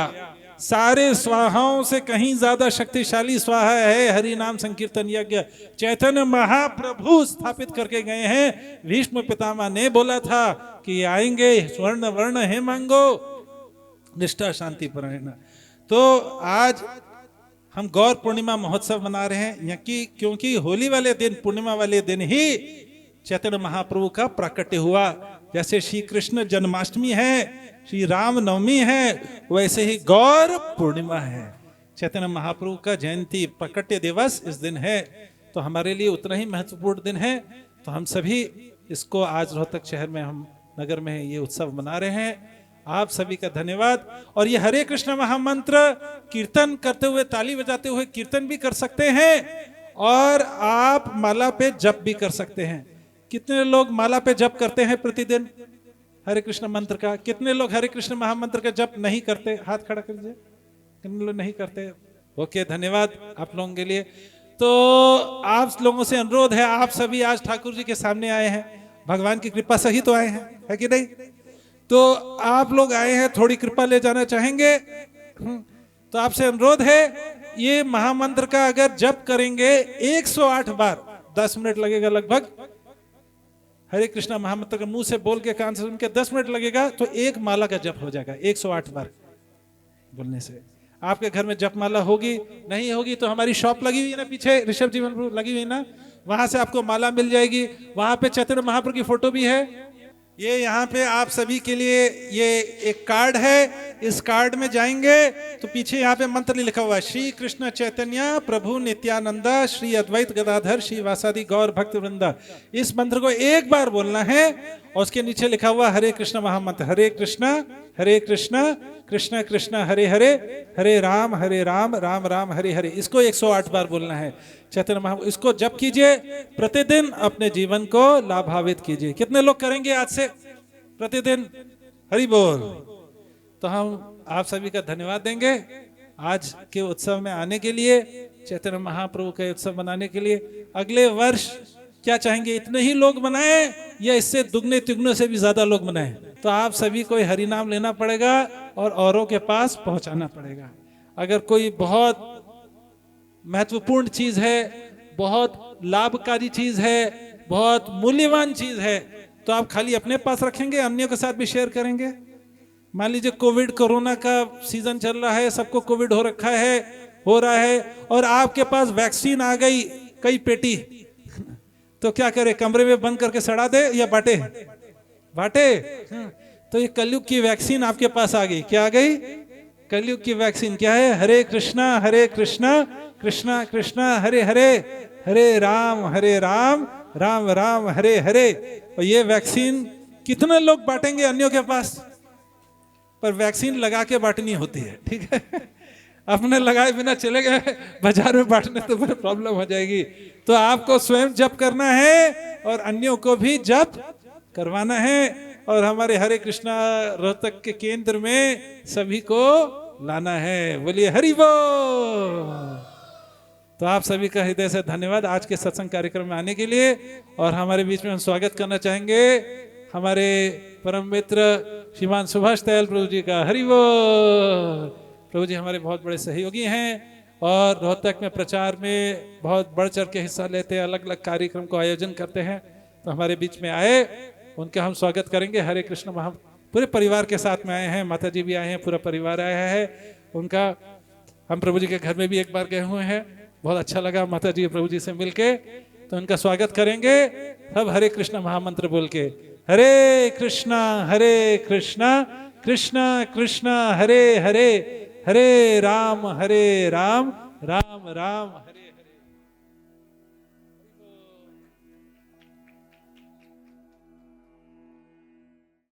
सारे स्वाहाओं से कहीं ज्यादा शक्तिशाली स्वाहा है हरि नाम संकीर्तन यज्ञ। चैतन्य महाप्रभु स्थापित करके गए हैं। भीष्म पितामह ने बोला था कि आएंगे स्वर्ण वर्ण हे मांगो निष्ठा शांति परायण। तो आज हम गौर पूर्णिमा महोत्सव मना रहे हैं, क्योंकि होली वाले दिन, पूर्णिमा वाले दिन ही चैतन्य महाप्रभु का प्राकट्य हुआ। जैसे श्री कृष्ण जन्माष्टमी है, श्री राम नवमी है, वैसे ही गौर पूर्णिमा है। चैतन्य महाप्रभु का जयंती प्राकट्य दिवस इस दिन है, तो हमारे लिए उतना ही महत्वपूर्ण दिन है। तो हम सभी इसको आज रोहतक शहर में, हम नगर में ये उत्सव मना रहे हैं। आप सभी का धन्यवाद। और ये हरे कृष्ण महामंत्र कीर्तन करते हुए, ताली बजाते हुए कीर्तन भी कर सकते हैं, और आप माला पे जप भी कर सकते हैं। कितने लोग माला पे जप करते हैं प्रतिदिन हरे कृष्ण मंत्र का? कितने लोग हरे कृष्ण महामंत्र का जप नहीं करते? हाथ खड़ा कर दीजिए। कितने लोग नहीं करते? ओके, धन्यवाद आप लोगों के लिए। तो आप लोगों से अनुरोध है, आप सभी आज ठाकुर जी के सामने आए हैं, भगवान की कृपा से ही तो आए हैं, है कि नहीं? तो आप लोग आए हैं, थोड़ी कृपा ले जाना चाहेंगे, तो आपसे अनुरोध है, ये महामंत्र का अगर जप करेंगे 108 बार, 10 मिनट लगेगा लगभग। हरे कृष्णा महामंत्र का मुंह से बोल के, कान से सुन के 10 मिनट लगेगा, तो एक माला का जप हो जाएगा 108 बार बोलने से। आपके घर में जप माला होगी, नहीं होगी तो हमारी शॉप लगी हुई है ना पीछे, ऋषभ जीवन लगी हुई है ना, वहां से आपको माला मिल जाएगी। वहां पे चैतन्य महाप्रभु की फोटो भी है। ये यहाँ पे आप सभी के लिए ये एक कार्ड है, इस कार्ड में जाएंगे तो पीछे यहाँ पे मंत्र लिखा हुआ है, श्री कृष्ण चैतन्य प्रभु नित्यानंद श्री अद्वैत गदाधर श्री वासादि गौर भक्त वृंदा। इस मंत्र को एक बार बोलना है, और उसके नीचे लिखा हुआ हरे कृष्ण महामंत्र, हरे कृष्ण कृष्ण कृष्ण हरे हरे, हरे राम राम राम हरे हरे। इसको 108 बार बोलना है। चैतन्य महाप्रभु, इसको जप कीजिए, प्रतिदिन अपने जीवन को लाभान्वित कीजिए। कितने लोग करेंगे आज से प्रतिदिन? हरि बोल। तो हम आप सभी का धन्यवाद देंगे आज के उत्सव में आने के लिए, चैतन्य महाप्रभु के उत्सव मनाने के लिए। अगले वर्ष क्या चाहेंगे, इतने ही लोग मनाएं या इससे दुगने तिगने से भी ज्यादा लोग मनाएं? तो आप सभी को हरि नाम लेना पड़ेगा और औरों के पास पहुंचाना पड़ेगा। अगर कोई बहुत महत्वपूर्ण चीज है, बहुत लाभकारी चीज है, बहुत मूल्यवान चीज है, तो आप खाली अपने पास रखेंगे, अन्यों के साथ भी शेयर करेंगे? मान लीजिए कोविड कोरोना का सीजन चल रहा है, सबको कोविड हो रखा है, हो रहा है, और आपके पास वैक्सीन आ गई कई पेटी, तो क्या करे? कमरे में बंद करके सड़ा दे या बांटे? तो ये कलयुग की वैक्सीन आपके पास आ गई। क्या आ गई? कलयुग की वैक्सीन क्या है? हरे कृष्णा कृष्णा कृष्णा हरे हरे, हरे राम राम राम हरे हरे। और ये वैक्सीन कितने लोग बांटेंगे अन्यों के पास? पर वैक्सीन लगा के बांटनी होती है, ठीक है? अपने लगाए बिना चले गए बाजार में बांटने तो फिर प्रॉब्लम हो जाएगी। तो आपको स्वयं जप करना है और अन्यों को भी जप करवाना है, और हमारे हरे कृष्णा रोहतक के केंद्र में सभी को लाना है। बोलिए हरि बोल। तो आप सभी का हृदय से धन्यवाद आज के सत्संग कार्यक्रम में आने के लिए। और हमारे बीच में हम स्वागत करना चाहेंगे हमारे परम मित्र श्रीमान सुभाष दयाल प्रभु जी का। हरि बोल। प्रभु जी हमारे बहुत बड़े सहयोगी हैं और रोहतक में प्रचार में बहुत बढ़ चढ़ के हिस्सा लेते हैं, अलग अलग कार्यक्रम को आयोजन करते हैं। तो हमारे बीच में आए, उनका हम स्वागत करेंगे। हरे कृष्ण पूरे परिवार के साथ में आए हैं, माता जी भी आए हैं, पूरा परिवार आया है। उनका हम प्रभु जी के घर में भी एक बार गए हुए हैं, बहुत अच्छा लगा माता जी प्रभु जी से मिलके। तो उनका स्वागत करेंगे सब हरे कृष्णा महामंत्र बोल के। हरे कृष्णा कृष्णा कृष्णा हरे हरे, हरे राम राम राम राम